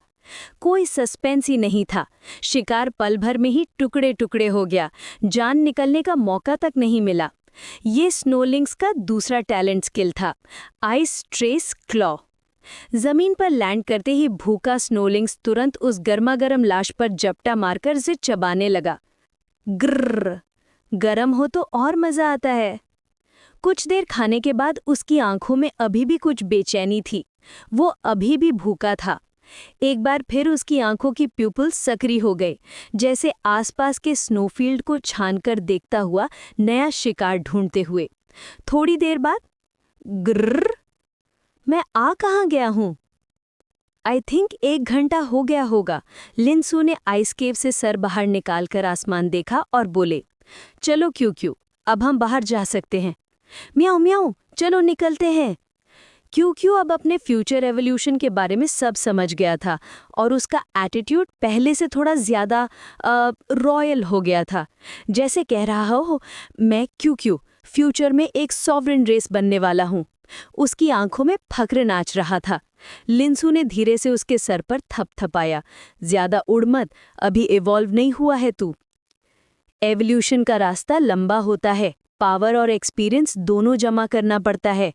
Speaker 1: कोई सस्पेंस ही नहीं था। शिकार पल भर में ही टुकड़े टुकड़े हो गया। जान निकलने का मौका तक नहीं मिला। ये स्नोलिंक्स का दूसरा टैलेंट स्किल था, आइस ट्रेस क्लॉ। जमीन पर लैंड करते ही भूखा स्नोलिंक्स तुरंत उस गर्मागर्म लाश पर झपटा मारकर उसे चबाने लगा। ग्रर, गरम हो तो और मजा आता है। कुछ देर खाने के बाद उसकी आंखों में अभी भी कुछ बेचैनी थी। वो अभी भी भूखा था। एक बार फिर उसकी आंखों की प्यूपल्स सक्रिय हो गए, जैसे आसपास के स्नोफील्ड को छानकर देखता हुआ नया शिकार ढूंढते हुए। थोड़ी देर बाद ग्रर, मैं आ कहाँ गया हूँ? आई थिंक 1 घंटा हो गया होगा। लिंसू ने आइस केव से सर बाहर निकालकर आसमान देखा और बोले, चलो क्यू, अब हम बाहर जा सकते हैं। म्याऊ म्याऊ, चलो निकलते हैं। क्यों अब अपने फ्यूचर एवोल्यूशन के बारे में सब समझ गया था और उसका एटीट्यूड पहले से थोड़ा ज़्यादा रॉयल हो गया था। जैसे कह रहा हो, मैं क्यों फ्यूचर में एक सॉवरेन रेस बनने वाला हूँ। उसकी आंखों में फक्र नाच रहा था। लिंसू ने धीरे से उसके सर पर थपथपाया। ज्यादा उड़ मत, अभी इवॉल्व नहीं हुआ है तू। एवोल्यूशन का रास्ता लंबा होता है, पावर और एक्सपीरियंस दोनों जमा करना पड़ता है।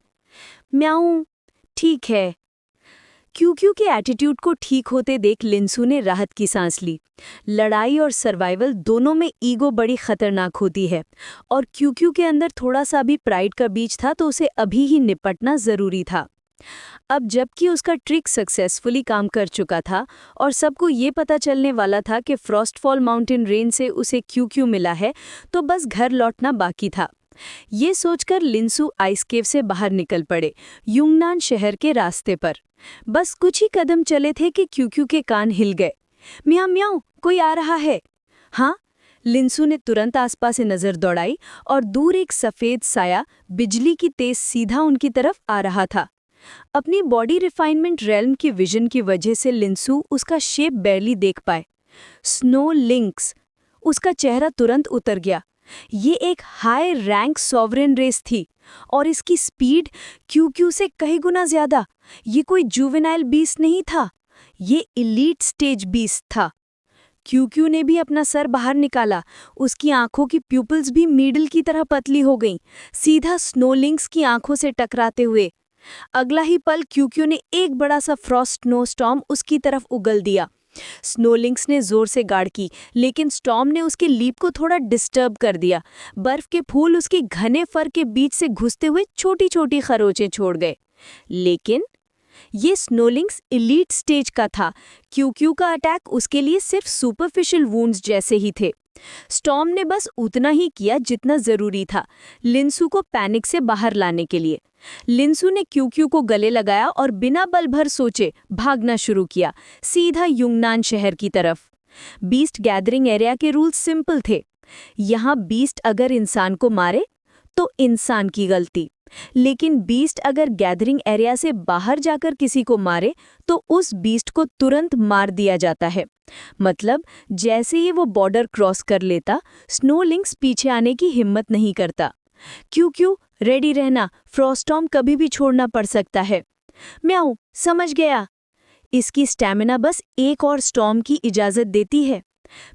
Speaker 1: म्याऊं, ठीक है। क्यों के एटीट्यूड को ठीक होते देख लिंसू ने राहत की सांस ली। लड़ाई और सर्वाइवल दोनों में ईगो बड़ी खतरनाक होती है, और क्यों के अंदर थोड़ा सा भी प्राइड का बीज था तो उसे अभी ही निपटना जरूरी था। अब जबकि उसका ट्रिक सक्सेसफुली काम कर चुका था और सबको ये पता चलने वाला था कि फ्रॉस्टफॉल माउंटेन रेंज से उसे क्यों मिला है, तो बस घर लौटना बाकी था। ये सोचकर लिंसू आइस केव से बाहर निकल पड़े, युंगनान शहर के रास्ते पर। बस कुछ ही कदम चले थे कि क्यों के कान हिल गए। म्याऊ म्याऊ, कोई आ रहा है। हाँ, लिंसू ने तुरंत आसपास से नजर दौड़ाई और दूर एक सफेद साया बिजली की तेज सीधा उनकी तरफ आ रहा था। अपनी बॉडी रिफाइनमेंट रेल्म की विजन की वजह से लिंसू उसका शेप बैरली देख पाए। Snow links. उसका चेहरा तुरंत उतर गया। ये एक हाई रैंक सॉवरेन रेस थी और इसकी स्पीड क्यों से कई गुना ज्यादा। ये कोई जुवेनाइल बीस्ट नहीं था, ये इलीट स्टेज बीस्ट था। क्यों ने भी अपना सर बाहर निकाला। उसकी आंखों की प्यूपल्स भी नीडल की तरह पतली हो गईं, सीधा स्नोलिंक्स की आंखों से टकराते हुए। अगला ही पल क्यों ने एक बड़ा सा फ्रॉस्ट स्नो स्टॉर्म उसकी तरफ उगल दिया। स्नोलिंक्स ने जोर से गार्ड की, लेकिन स्टॉर्म ने उसके लीप को थोड़ा डिस्टर्ब कर दिया। बर्फ के फूल उसके घने फर के बीच से घुसते हुए छोटी छोटी खरोंचें छोड़ गए। लेकिन ये स्नोलिंक्स इलीट स्टेज का था। क्यों का अटैक उसके लिए सिर्फ सुपरफिशियल वुंड्स जैसे ही थे। स्टॉर्म ने बस उतना ही किया जितना जरूरी था, लिंसू को पैनिक से बाहर लाने के लिए। लिंसू ने क्यों को गले लगाया और बिना बल भर सोचे भागना शुरू किया, सीधा युंगनान शहर की तरफ। बीस्ट गैदरिंग एरिया के रूल्स सिंपल थे। यहाँ बीस्ट अगर इंसान को मारे तो इंसान की गलती, लेकिन बीस्ट अगर गैदरिंग एरिया से बाहर जाकर किसी को मारे तो उस बीस्ट को तुरंत मार दिया जाता है। मतलब जैसे ही वो बॉर्डर क्रॉस कर लेता, स्नोलिंक्स पीछे आने की हिम्मत नहीं करता। क्यों रेडी रहना, फ्रॉस्टॉर्म कभी भी छोड़ना पड़ सकता है। म्याऊ, समझ गया। इसकी स्टैमिना बस एक और स्टॉर्म की इजाजत देती है।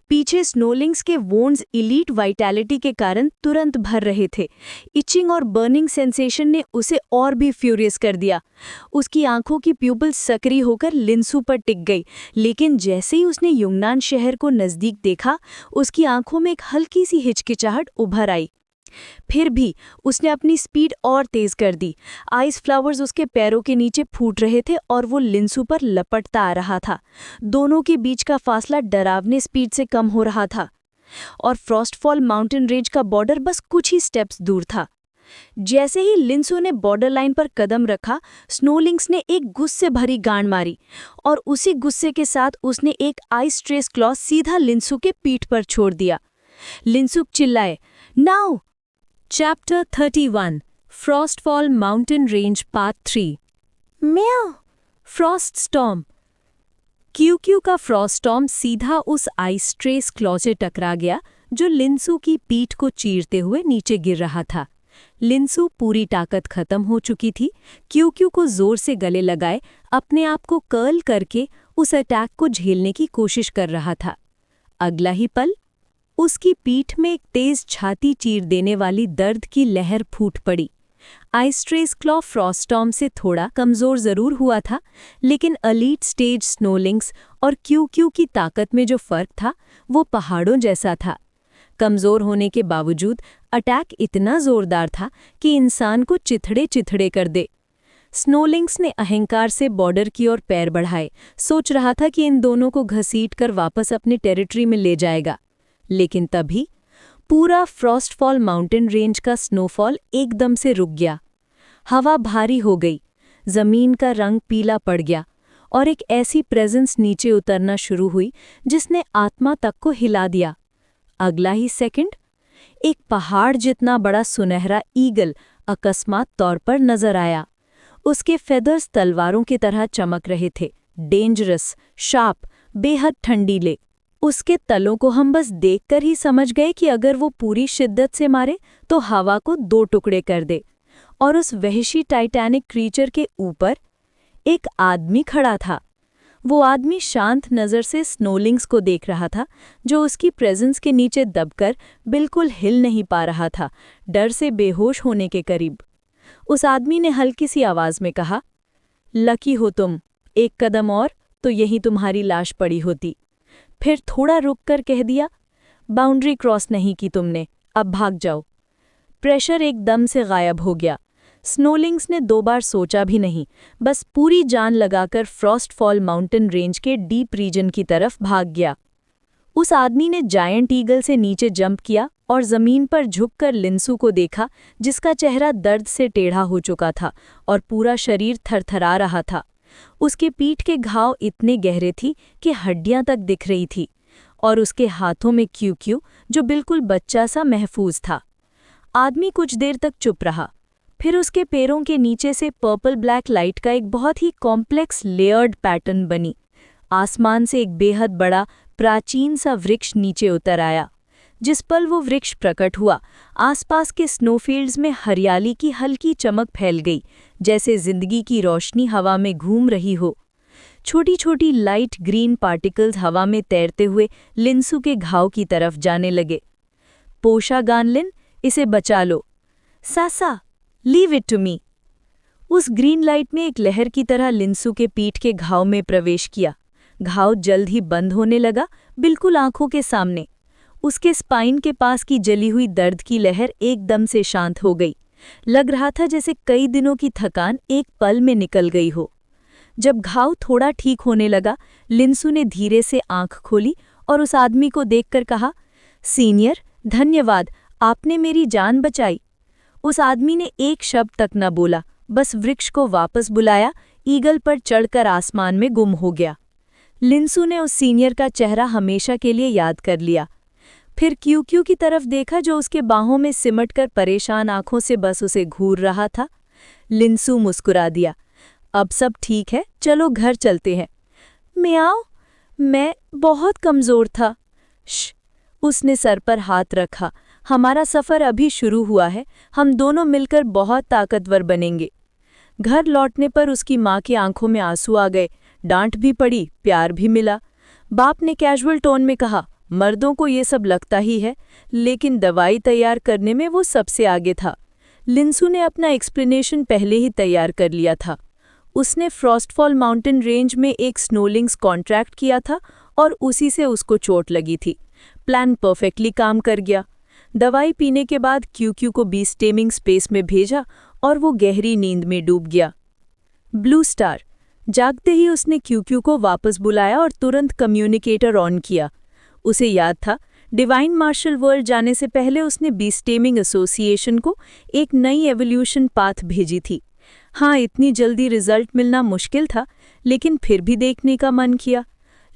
Speaker 1: पीछे स्नोलिंग्स के वोन्स इलीट वाइटैलिटी के कारण तुरंत भर रहे थे। इचिंग और बर्निंग सेंसेशन ने उसे और भी फ्यूरियस कर दिया। उसकी आंखों की प्यूपल सक्रिय होकर लिंसू पर टिक गई, लेकिन जैसे ही उसने युंगनान शहर को नजदीक देखा, उसकी आंखों में एक हल्की सी हिचकिचाहट उभर आई। फिर भी उसने अपनी स्पीड और तेज कर दी। आइस फ्लावर्स उसके पैरों के नीचे फूट रहे थे और वो लिंसू पर लपटता आ रहा था। दोनों के बीच का फासला डरावने स्पीड से कम हो रहा था और फ्रॉस्टफॉल माउंटेन रेंज का बॉर्डर बस कुछ ही स्टेप्स दूर था। जैसे ही लिंसू ने बॉर्डर लाइन पर कदम रखा, स्नोलिंक्स ने एक गुस्से भरी गांड मारी और उसी गुस्से के साथ उसने एक आइस ट्रेस क्लॉ सीधा लिंसू के पीठ पर छोड़ दिया। लिंसू चिल्लाए, now.
Speaker 2: Chapter 31 Frostfall mountain range part 3
Speaker 1: म्याऊ।
Speaker 2: Frost storm. क्यों का फ्रॉस्ट स्टॉर्म सीधा उस आइस ट्रेस क्लॉ से टकरा गया जो लिंसू की पीठ को चीरते हुए नीचे गिर रहा था। लिंसू पूरी ताकत खत्म हो चुकी थी। क्यों को जोर से गले लगाए अपने आप को कर्ल करके उस अटैक को झेलने की कोशिश कर रहा था। अगला ही पल उसकी पीठ में एक तेज छाती चीर देने वाली दर्द की लहर फूट पड़ी। आइस ट्रेस क्लॉ फ्रॉस्टॉर्म से थोड़ा कमजोर जरूर हुआ था, लेकिन एलीट स्टेज स्नोलिंक्स और क्यों की ताकत में जो फर्क था वो पहाड़ों जैसा था। कमजोर होने के बावजूद अटैक इतना जोरदार था कि इंसान को चिथड़े चिथड़े कर दे। स्नोलिंक्स ने अहंकार से बॉर्डर की ओर पैर बढ़ाए, सोच रहा था कि इन दोनों को घसीट कर वापस अपनी टेरिटरी में ले जाएगा। लेकिन तभी पूरा फ्रॉस्टफॉल माउंटेन रेंज का स्नोफॉल एकदम से रुक गया। हवा भारी हो गई, जमीन का रंग पीला पड़ गया और एक ऐसी प्रेजेंस नीचे उतरना शुरू हुई जिसने आत्मा तक को हिला दिया। अगला ही सेकंड एक पहाड़ जितना बड़ा सुनहरा ईगल अकस्मात तौर पर नजर आया।
Speaker 1: उसके फेदर्स तलवारों की तरह चमक रहे थे, डेंजरस, शार्प, बेहद ठंडीले। उसके तलों को हम बस देखकर ही समझ गए कि अगर वो पूरी शिद्दत से मारे तो हवा को 2 टुकड़े कर दे। और उस वहशी टाइटैनिक क्रीचर के ऊपर एक आदमी खड़ा था। वो आदमी शांत नज़र से स्नोलिंग्स को देख रहा था, जो उसकी प्रेजेंस के नीचे दबकर बिल्कुल हिल नहीं पा रहा था, डर से बेहोश होने के करीब। उस आदमी ने हल्की सी आवाज़ में कहा, लकी हो तुम, एक कदम और तो यहीं तुम्हारी लाश पड़ी होती। फिर थोड़ा रुककर कह दिया, बाउंड्री क्रॉस नहीं की तुमने, अब भाग जाओ। प्रेशर एकदम से गायब हो गया। स्नोलिंग्स ने 2 बार सोचा भी नहीं, बस पूरी जान लगाकर फ्रॉस्टफॉल माउंटेन रेंज के डीप रीजन की तरफ भाग गया। उस आदमी ने जायंट ईगल से नीचे जंप किया और जमीन पर झुककर लिंसू को देखा, जिसका चेहरा दर्द से टेढ़ा हो चुका था और पूरा शरीर थरथरा रहा था। उसके पीठ के घाव इतने गहरे थी कि हड्डियां तक दिख रही थी, और उसके हाथों में क्यू जो बिल्कुल बच्चा सा महफूज था। आदमी कुछ देर तक चुप रहा, फिर उसके पैरों के नीचे से पर्पल ब्लैक लाइट का एक बहुत ही कॉम्प्लेक्स लेयर्ड पैटर्न बनी। आसमान से एक बेहद बड़ा प्राचीन सा वृक्ष नीचे उतर आया। जिस पल वो वृक्ष प्रकट हुआ, आसपास के स्नोफील्ड्स में हरियाली की हल्की चमक फैल गई, जैसे जिंदगी की रोशनी हवा में घूम रही हो। छोटी छोटी लाइट ग्रीन पार्टिकल्स हवा में तैरते हुए लिंसू के घाव की तरफ जाने लगे। पोशा गानलिन, इसे बचा लो। सासा, लीव इट टू मी। उस ग्रीन लाइट ने एक लहर की तरह लिंसू के पीठ के घाव में प्रवेश किया। घाव जल्द ही बंद होने लगा, बिल्कुल आंखों के सामने। उसके स्पाइन के पास की जली हुई दर्द की लहर एकदम से शांत हो गई। लग रहा था जैसे कई दिनों की थकान एक पल में निकल गई हो। जब घाव थोड़ा ठीक होने लगा, लिंसू ने धीरे से आंख खोली और उस आदमी को देखकर कहा, सीनियर, धन्यवाद, आपने मेरी जान बचाई। उस आदमी ने एक शब्द तक न बोला, बस वृक्ष को वापस बुलाया, ईगल पर चढ़कर आसमान में गुम हो गया। लिंसू ने उस सीनियर का चेहरा हमेशा के लिए याद कर लिया। फिर क्यू की तरफ देखा, जो उसके बाहों में सिमटकर परेशान आंखों से बस उसे घूर रहा था। लिंसू मुस्कुरा दिया, अब सब ठीक है, चलो घर चलते हैं। म्याओ, मैं बहुत कमज़ोर था। श्श, उसने सर पर हाथ रखा, हमारा सफ़र अभी शुरू हुआ है, हम दोनों मिलकर बहुत ताकतवर बनेंगे। घर लौटने पर उसकी माँ की आंखों में आंसू आ गए। डांट भी पड़ी, प्यार भी मिला। बाप ने कैजुअल टोन में कहा, मर्दों को ये सब लगता ही है, लेकिन दवाई तैयार करने में वो सबसे आगे था। लिंसू ने अपना एक्सप्लेनेशन पहले ही तैयार कर लिया था। उसने फ्रॉस्टफॉल माउंटेन रेंज में एक स्नोलिंग्स कॉन्ट्रैक्ट किया था और उसी से उसको चोट लगी थी। प्लान परफेक्टली काम कर गया। दवाई पीने के बाद क्यू को बी स्टेमिंग स्पेस में भेजा और वो गहरी नींद में डूब गया। Blue star. जागते ही उसने क्यू को वापस बुलाया और तुरंत कम्युनिकेटर ऑन किया। उसे याद था, डिवाइन मार्शल वर्ल्ड जाने से पहले उसने बी स्टेमिंग एसोसिएशन को एक नई एवोल्यूशन पाथ भेजी थी। हाँ, इतनी जल्दी रिजल्ट मिलना मुश्किल था, लेकिन फिर भी देखने का मन किया।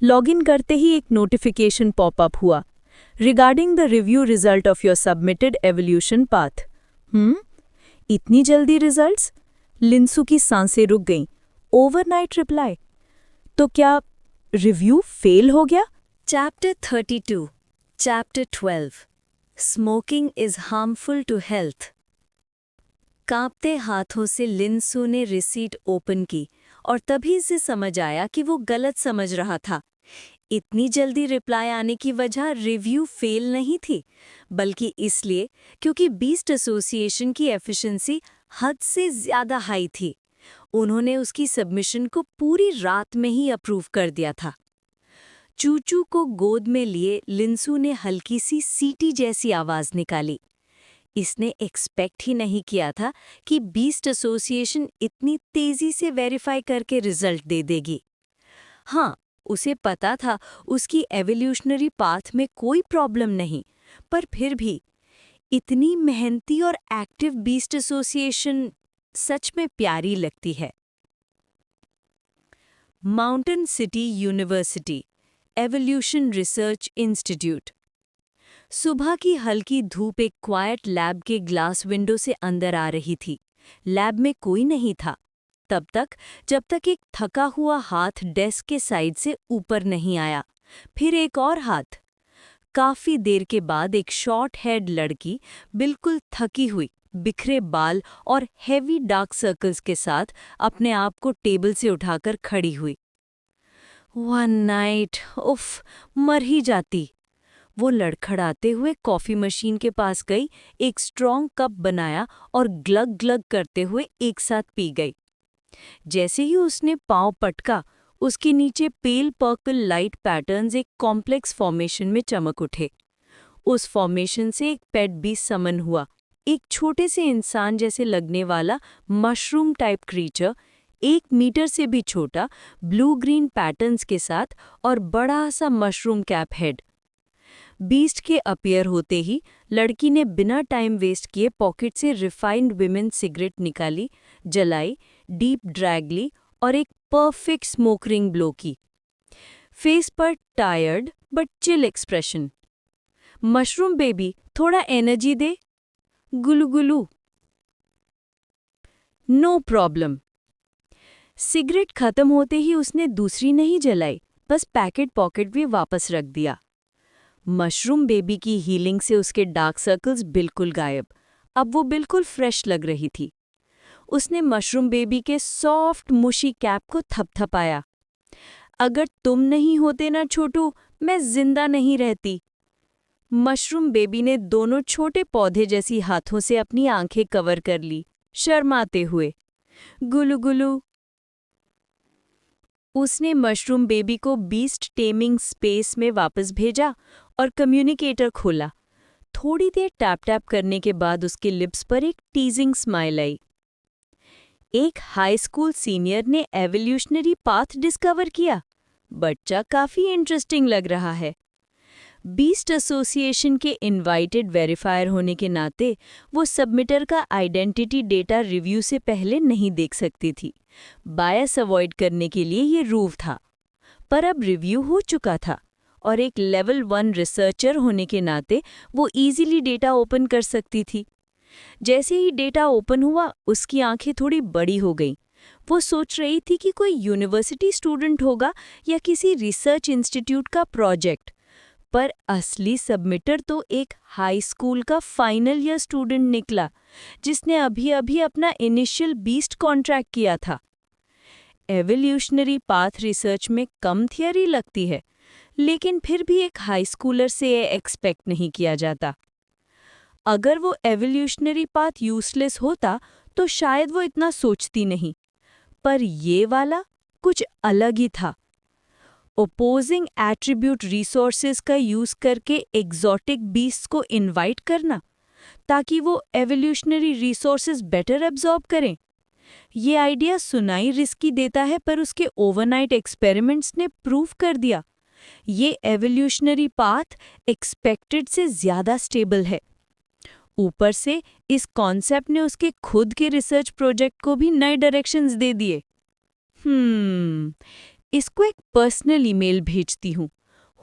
Speaker 1: लॉगिन करते ही एक नोटिफिकेशन पॉपअप हुआ, regarding the review result of your submitted evolution path. इतनी जल्दी रिजल्ट्स? लिंसू की सांसें रुक गईं। Overnight reply? तो क्या रिव्यू फेल हो गया? Chapter 32, Chapter 12, Smoking is harmful to health। कांपते हाथों से लिंसू ने रिसीट ओपन की और तभी से समझ आया कि वो गलत समझ रहा था। इतनी जल्दी रिप्लाई आने की वजह रिव्यू फेल नहीं थी, बल्कि इसलिए क्योंकि बीस्ट एसोसिएशन की एफिशिएंसी हद से ज़्यादा हाई थी। उन्होंने उसकी सबमिशन को पूरी रात में ही अप्रूव कर दिया था। चूचू को गोद में लिए लिंसू ने हल्की सी सीटी जैसी आवाज़ निकाली। इसने एक्सपेक्ट ही नहीं किया था कि बीस्ट एसोसिएशन इतनी तेज़ी से वेरीफाई करके रिजल्ट दे देगी। हाँ, उसे पता था उसकी एवोल्यूशनरी पाथ में कोई प्रॉब्लम नहीं, पर फिर भी इतनी मेहनती और एक्टिव बीस्ट एसोसिएशन सच में प्यारी लगती है। Mountain city university evolution research institute. सुबह की हल्की धूप एक क्वाइट लैब के ग्लास विंडो से अंदर आ रही थी। लैब में कोई नहीं था। तब तक जब तक एक थका हुआ हाथ डेस्क के साइड से ऊपर नहीं आया, फिर एक और हाथ। काफी देर के बाद एक शॉर्ट हेड लड़की बिल्कुल थकी हुई, बिखरे बाल और हेवी डार्क सर्कल्स के साथ अपने आप को टेबल से उठाकर खड़ी हुई। वन नाइट, उफ, मर ही जाती। वो लड़खड़ाते हुए कॉफी मशीन के पास गई, एक स्ट्रॉन्ग कप बनाया और ग्लग ग्लग करते हुए एक साथ पी गई। जैसे ही उसने पांव पटका, उसके नीचे पेल पर्पल लाइट पैटर्न्स एक कॉम्प्लेक्स फॉर्मेशन में चमक उठे। उस फॉर्मेशन से एक पेट भी समन हुआ, एक छोटे से इंसान जैसे लगने वाला मशरूम टाइप क्रीचर, 1 मीटर से भी छोटा, ब्लू ग्रीन पैटर्न्स के साथ और बड़ा सा मशरूम कैप हेड। बीस्ट के अपीयर होते ही लड़की ने बिना टाइम वेस्ट किए पॉकेट से रिफाइंड विमेन सिगरेट निकाली, जलाई, डीप ड्रैग ली और एक परफेक्ट स्मोक रिंग ब्लो की। फेस पर tired but chill expression. Mushroom baby, थोड़ा एनर्जी दे। गुलू गुलू। No problem. सिगरेट खत्म होते ही उसने दूसरी नहीं जलाई, बस पैकेट पॉकेट भी वापस रख दिया। मशरूम बेबी की हीलिंग से उसके डार्क सर्कल्स बिल्कुल गायब। अब वो बिल्कुल फ्रेश लग रही थी। उसने मशरूम बेबी के सॉफ्ट मुशी कैप को थपथपाया। अगर तुम नहीं होते ना छोटू, मैं जिंदा नहीं रहती। मशरूम बेबी ने दोनों छोटे पौधे जैसी हाथों से अपनी आंखें कवर कर ली, शर्माते हुए। गुलू गुलू। उसने मशरूम बेबी को बीस्ट टेमिंग स्पेस में वापस भेजा और कम्युनिकेटर खोला। थोड़ी देर टैप टैप करने के बाद उसके लिप्स पर एक टीजिंग स्माइल आई। एक हाई स्कूल सीनियर ने एवोल्यूशनरी पाथ डिस्कवर किया। बच्चा काफी इंटरेस्टिंग लग रहा है। बीस्ट एसोसिएशन के इनवाइटेड वेरीफायर होने के नाते वो सबमिटर का आइडेंटिटी डेटा रिव्यू से पहले नहीं देख सकती थी। बायस अवॉइड करने के लिए ये रूव था। पर अब रिव्यू हो चुका था और एक लेवल 1 रिसर्चर होने के नाते वो इजीली डेटा ओपन कर सकती थी। जैसे ही डेटा ओपन हुआ, उसकी आंखें थोड़ी बड़ी हो गईं। वो सोच रही थी कि कोई यूनिवर्सिटी स्टूडेंट होगा या किसी रिसर्च इंस्टीट्यूट का प्रोजेक्ट, पर असली सबमिटर तो एक हाई स्कूल का फाइनल ईयर स्टूडेंट निकला, जिसने अभी-अभी अपना इनिशियल बीस्ट कॉन्ट्रैक्ट किया था। एवोल्यूशनरी पाथ रिसर्च में कम थियरी लगती है, लेकिन फिर भी एक हाई स्कूलर से ये एक्सपेक्ट नहीं किया जाता। अगर वो एवोल्यूशनरी पाथ यूजलेस होता तो शायद वो इतना सोचती नहीं, पर ये वाला कुछ अलग ही था। ओपोजिंग एट्रीब्यूट रिसोर्सेज का यूज करके एग्जॉटिक बीस्ट्स को इनवाइट करना ताकि वो एवोल्यूशनरी रिसोर्सेज बेटर एब्जॉर्ब करें। ये आइडिया सुनाई रिस्की देता है, पर उसके ओवरनाइट एक्सपेरिमेंट्स ने प्रूव कर दिया ये एवोल्यूशनरी पाथ एक्सपेक्टेड से ज्यादा स्टेबल है। ऊपर से इस कॉन्सेप्ट ने उसके खुद के रिसर्च प्रोजेक्ट को भी नए डायरेक्शंस दे दिए। इसको एक पर्सनल ईमेल भेजती हूँ,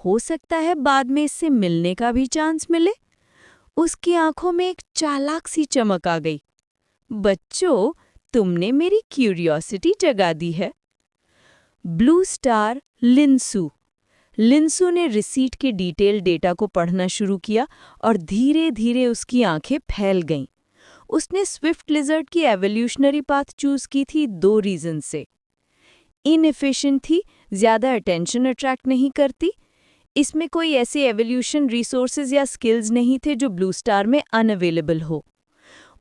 Speaker 1: हो सकता है बाद में इससे मिलने का भी चांस मिले। उसकी आंखों में एक चालाक सी चमक आ गई। बच्चों, तुमने मेरी क्यूरियोसिटी जगा दी है। Blue star लिंसू। लिंसू ने रिसीट के डिटेल डेटा को पढ़ना शुरू किया और धीरे धीरे उसकी आंखें फैल गईं। उसने स्विफ्ट लिजर्ड की एवोल्यूशनरी पाथ चूज की थी 2 रीजन से। इनएफिशिएंट थी, ज्यादा अटेंशन अट्रैक्ट नहीं करती। इसमें कोई ऐसे एवोल्यूशन रिसोर्सेज या स्किल्स नहीं थे जो ब्लू स्टार में अनअवेलेबल हो।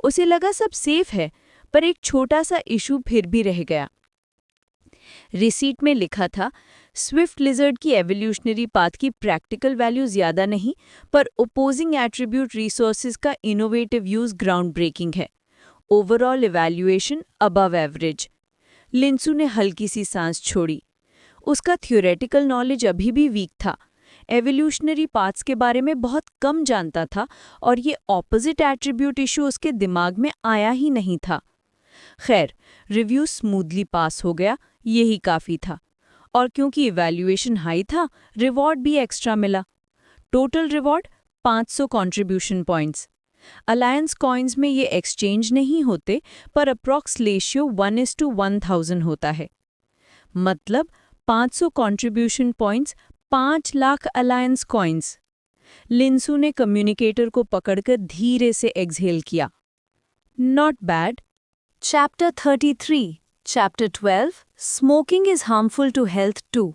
Speaker 1: उसे लगा सब सेफ है, पर एक छोटा सा इशू फिर भी रह गया। रिसीट में लिखा था, स्विफ्ट लिजर्ड की एवोल्यूशनरी पाथ की प्रैक्टिकल वैल्यू ज्यादा नहीं, पर ओपोजिंग एट्रीब्यूट रिसोर्सेज का इनोवेटिव यूज ग्राउंड ब्रेकिंग है। Overall evaluation above average. Linsu ने हल्की सी सांस छोड़ी। उसका थ्योरेटिकल नॉलेज अभी भी वीक था। एवोल्यूशनरी पाथ्स के बारे में बहुत कम जानता था और ये ऑपोजिट एट्रीब्यूट इशू उसके दिमाग में आया ही नहीं था। खैर, रिव्यू स्मूथली पास हो गया, यही काफ़ी था। और क्योंकि इवैल्यूएशन हाई था, रिवॉर्ड भी एक्स्ट्रा मिला। Total reward 500 contribution points.
Speaker 2: Alliance coins में ये एक्सचेंज नहीं होते, पर अप्रॉक्स रेशियो 1:1000 होता है। मतलब 500 contribution points, 5 lakh alliance coins. Linsu ने कम्युनिकेटर को पकड़कर धीरे से एक्सहेल किया। Not bad.
Speaker 1: Chapter 33, chapter 12, smoking is harmful to health too.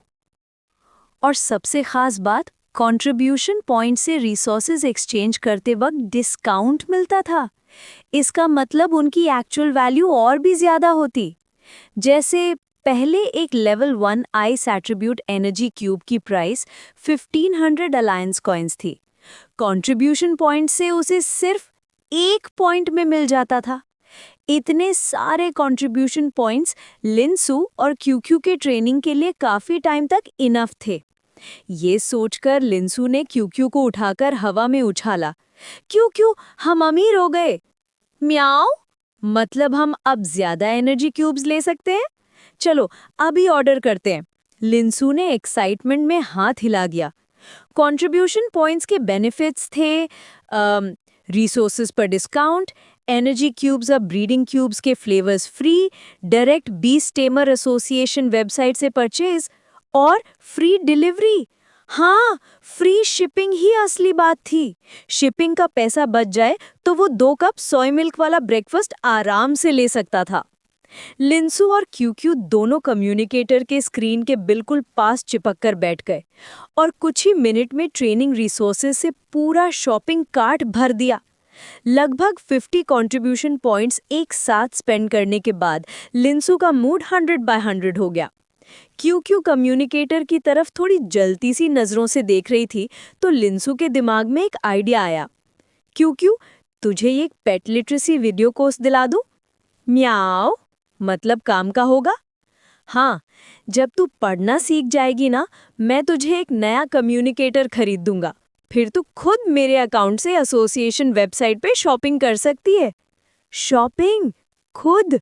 Speaker 1: और सबसे खास बात, कंट्रीब्यूशन पॉइंट से रिसोर्सेज एक्सचेंज करते वक्त डिस्काउंट मिलता था। इसका मतलब उनकी एक्चुअल वैल्यू और भी ज्यादा होती। जैसे पहले एक level 1 ice attribute energy cube की प्राइस 1500 अलायंस कॉइन्स थी। कंट्रीब्यूशन पॉइंट से उसे सिर्फ 1 पॉइंट में मिल जाता था। इतने सारे कंट्रीब्यूशन पॉइंट्स लिंसू और क्यूक्यू के ट्रेनिंग के लिए काफी टाइम तक इनफ थे। ये सोचकर लिंसू ने क्यूक्यू को उठाकर हवा में उछाला। क्यूक्यू, हम अमीर हो गए। म्याऊ, मतलब हम अब ज्यादा एनर्जी क्यूब्स ले सकते हैं? चलो अभी ऑर्डर करते हैं। लिंसू ने एक्साइटमेंट में हाथ हिला दिया। कंट्रीब्यूशन पॉइंट्स के बेनिफिट्स थे रिसोर्सेज पर डिस्काउंट, एनर्जी क्यूब्स अब ब्रीडिंग क्यूब्स के फ्लेवर्स फ्री, डायरेक्ट बी स्टेमर एसोसिएशन वेबसाइट से परचेज और फ्री डिलीवरी। हाँ, फ्री शिपिंग ही असली बात थी। शिपिंग का पैसा बच जाए तो वो 2 कप सोय मिल्क वाला ब्रेकफास्ट आराम से ले सकता था। लिंसू और क्यूक्यू दोनों कम्युनिकेटर के स्क्रीन के बिल्कुल पास चिपक कर बैठ गए और कुछ ही मिनट में ट्रेनिंग रिसोर्सेज से पूरा शॉपिंग कार्ट भर दिया। लगभग 50 कंट्रीब्यूशन पॉइंट्स एक साथ स्पेंड करने के बाद लिंसू का मूड 100/100 हो गया। क्यूक्यू कम्युनिकेटर की तरफ थोड़ी जलती सी नजरों से देख रही थी तो लिंसू के दिमाग में एक आइडिया आया। क्यूक्यू, तुझे ये एक पेट लिटरेसी वीडियो कोर्स दिला दूं? म्याऊ, मतलब काम का होगा? हाँ, जब तू पढ़ना सीख जाएगी ना, मैं तुझे एक नया कम्युनिकेटर खरीद दूंगा। फिर तू खुद मेरे अकाउंट से एसोसिएशन वेबसाइट पे शॉपिंग कर सकती है। शॉपिंग? खुद?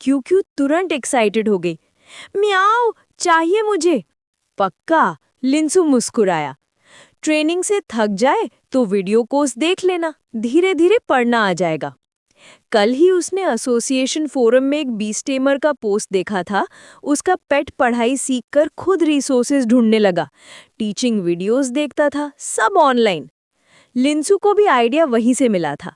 Speaker 1: क्यूक्यू तुरंत एक्साइटेड हो गई। म्याऊ, चाहिए मुझे। पक्का? लिंसू मुस्कुराया। ट्रेनिंग से थक जाए तो वीडियो कोर्स देख लेना, धीरे धीरे पढ़ना आ जाएगा। कल ही उसने एसोसिएशन फोरम में एक बी स्टेमर का पोस्ट देखा था। उसका पेट पढ़ाई सीखकर खुद रिसोर्सेज ढूंढने लगा, टीचिंग वीडियोस देखता था, सब ऑनलाइन। लिंसू को भी आइडिया वहीं से मिला था।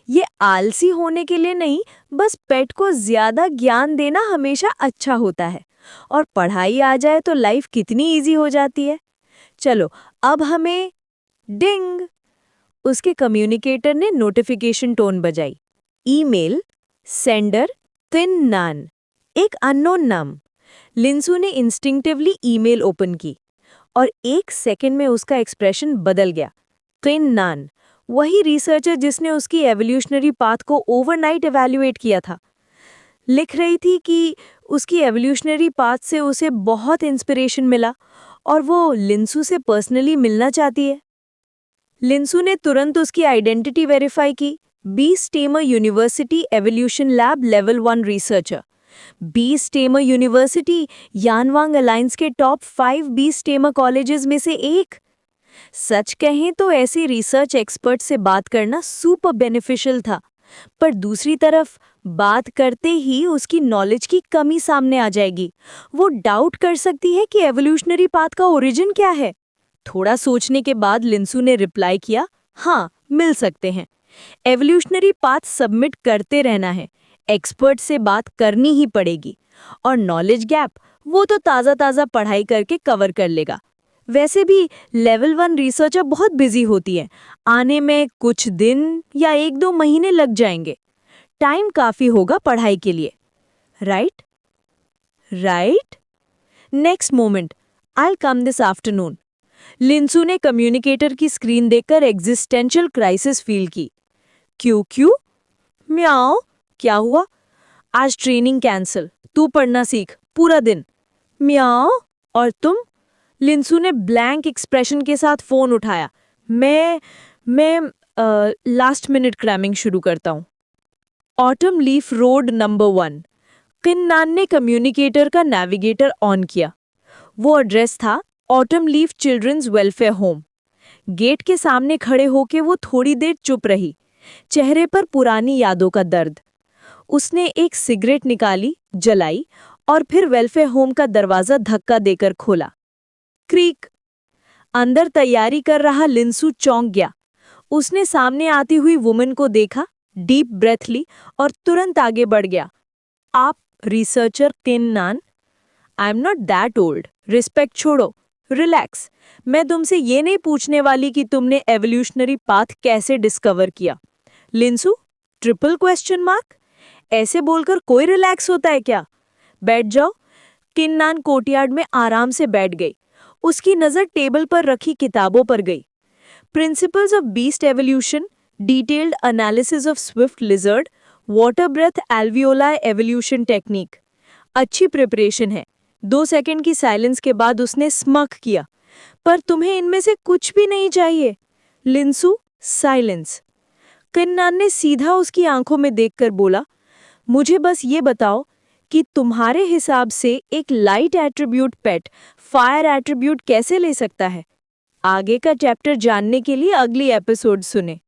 Speaker 1: ये आलसी होने के लिए नहीं, बस पेट को ज्यादा ज्ञान देना हमेशा अच्छा होता है, और पढ़ाई आ जाए तो लाइफ कितनी इजी हो जाती है। चलो अब हमें डिंग। उसके कम्युनिकेटर ने नोटिफिकेशन टोन बजाई। ईमेल, सेंडर थिन नान, एक अननोन नाम। लिंसू ने इंस्टिंक्टिवली ईमेल ओपन की और 1 सेकंड में उसका एक्सप्रेशन बदल गया। थिन नान, वही रिसर्चर जिसने उसकी एवोल्यूशनरी पाथ को ओवरनाइट इवैल्यूएट किया था, लिख रही थी कि उसकी एवोल्यूशनरी पाथ से उसे बहुत इंस्पिरेशन मिला और वो लिंसू से पर्सनली मिलना चाहती है। लिंसू ने तुरंत उसकी आइडेंटिटी वेरीफाई की। B stammer university evolution lab level 1 researcher. B stammer university Yanwang alliance के टॉप 5 बी स्टेमर कॉलेजेस में से एक। सच कहें तो ऐसी रिसर्च एक्सपर्ट से बात करना सुपर बेनिफिशियल था, पर दूसरी तरफ बात करते ही उसकी नॉलेज की कमी सामने आ जाएगी। वो डाउट कर सकती है कि एवोल्यूशनरी पाथ का ओरिजिन क्या है। थोड़ा सोचने के बाद लिंसू ने रिप्लाई किया, हाँ, मिल सकते हैं। एवोल्यूशनरी पाथ सबमिट करते रहना है, एक्सपर्ट से बात करनी ही पड़ेगी, और नॉलेज गैप वो तो ताज़ा पढ़ाई करके कवर कर लेगा। वैसे भी लेवल 1 रिसर्चर बहुत बिजी होती है, आने में कुछ दिन या 1-2 महीने लग जाएंगे। टाइम काफ़ी होगा पढ़ाई के लिए। Right? Next moment, I come this afternoon. Linsu ने कम्युनिकेटर की स्क्रीन देखकर एग्जिस्टेंशियल क्राइसिस फील की। क्यों? म्याऊ, क्या हुआ? आज ट्रेनिंग कैंसिल, तू पढ़ना सीख पूरा दिन। म्याऊ, और तुम? लिंसू ने ब्लैंक एक्सप्रेशन के साथ फोन उठाया। मैं लास्ट मिनट क्रैमिंग शुरू करता हूँ। Autumn leaf road number 1। किन्नान ने कम्युनिकेटर का नेविगेटर ऑन किया। वो एड्रेस था autumn leaf children's welfare home. Gate के सामने खड़े होके वो थोड़ी देर चुप रही।
Speaker 2: चेहरे पर पुरानी यादों का दर्द। उसने एक सिगरेट निकाली, जलाई और फिर वेलफेयर होम का दरवाजा धक्का देकर खोला। क्रीक। अंदर तैयारी कर रहा लिंसू चौंक गया। उसने सामने आती हुई वुमन को देखा, डीप ब्रेथ ली और तुरंत आगे बढ़ गया। आप researcher Qin Nan? I am not that old. Respect छोड़ो, रिलैक्स। मैं तुमसे ये नहीं पूछने वाली कि तुमने एवोल्यूशनरी पाथ कैसे डिस्कवर किया। लिंसू, ट्रिपल क्वेश्चन मार्क? ऐसे बोलकर कोई रिलैक्स होता है क्या? बैठ जाओ। किन्नान कोर्टयार्ड में आराम से बैठ गई। उसकी नजर टेबल पर रखी किताबों पर गई। Principles of beast evolution, detailed analysis of swift lizard, water breath alveoli evolution technique. अच्छी प्रिपरेशन है। 2 सेकंड की साइलेंस के बाद उसने स्मक किया। पर तुम्हें इनमें से कुछ भी नहीं चाहिए। लिंसू, साइलेंस। किन्नान ने सीधा उसकी आंखों में देखकर बोला, मुझे बस ये बताओ कि तुम्हारे हिसाब से एक लाइट एट्रीब्यूट पेट फायर एट्रीब्यूट कैसे ले सकता है? आगे का चैप्टर जानने के लिए अगली एपिसोड सुने।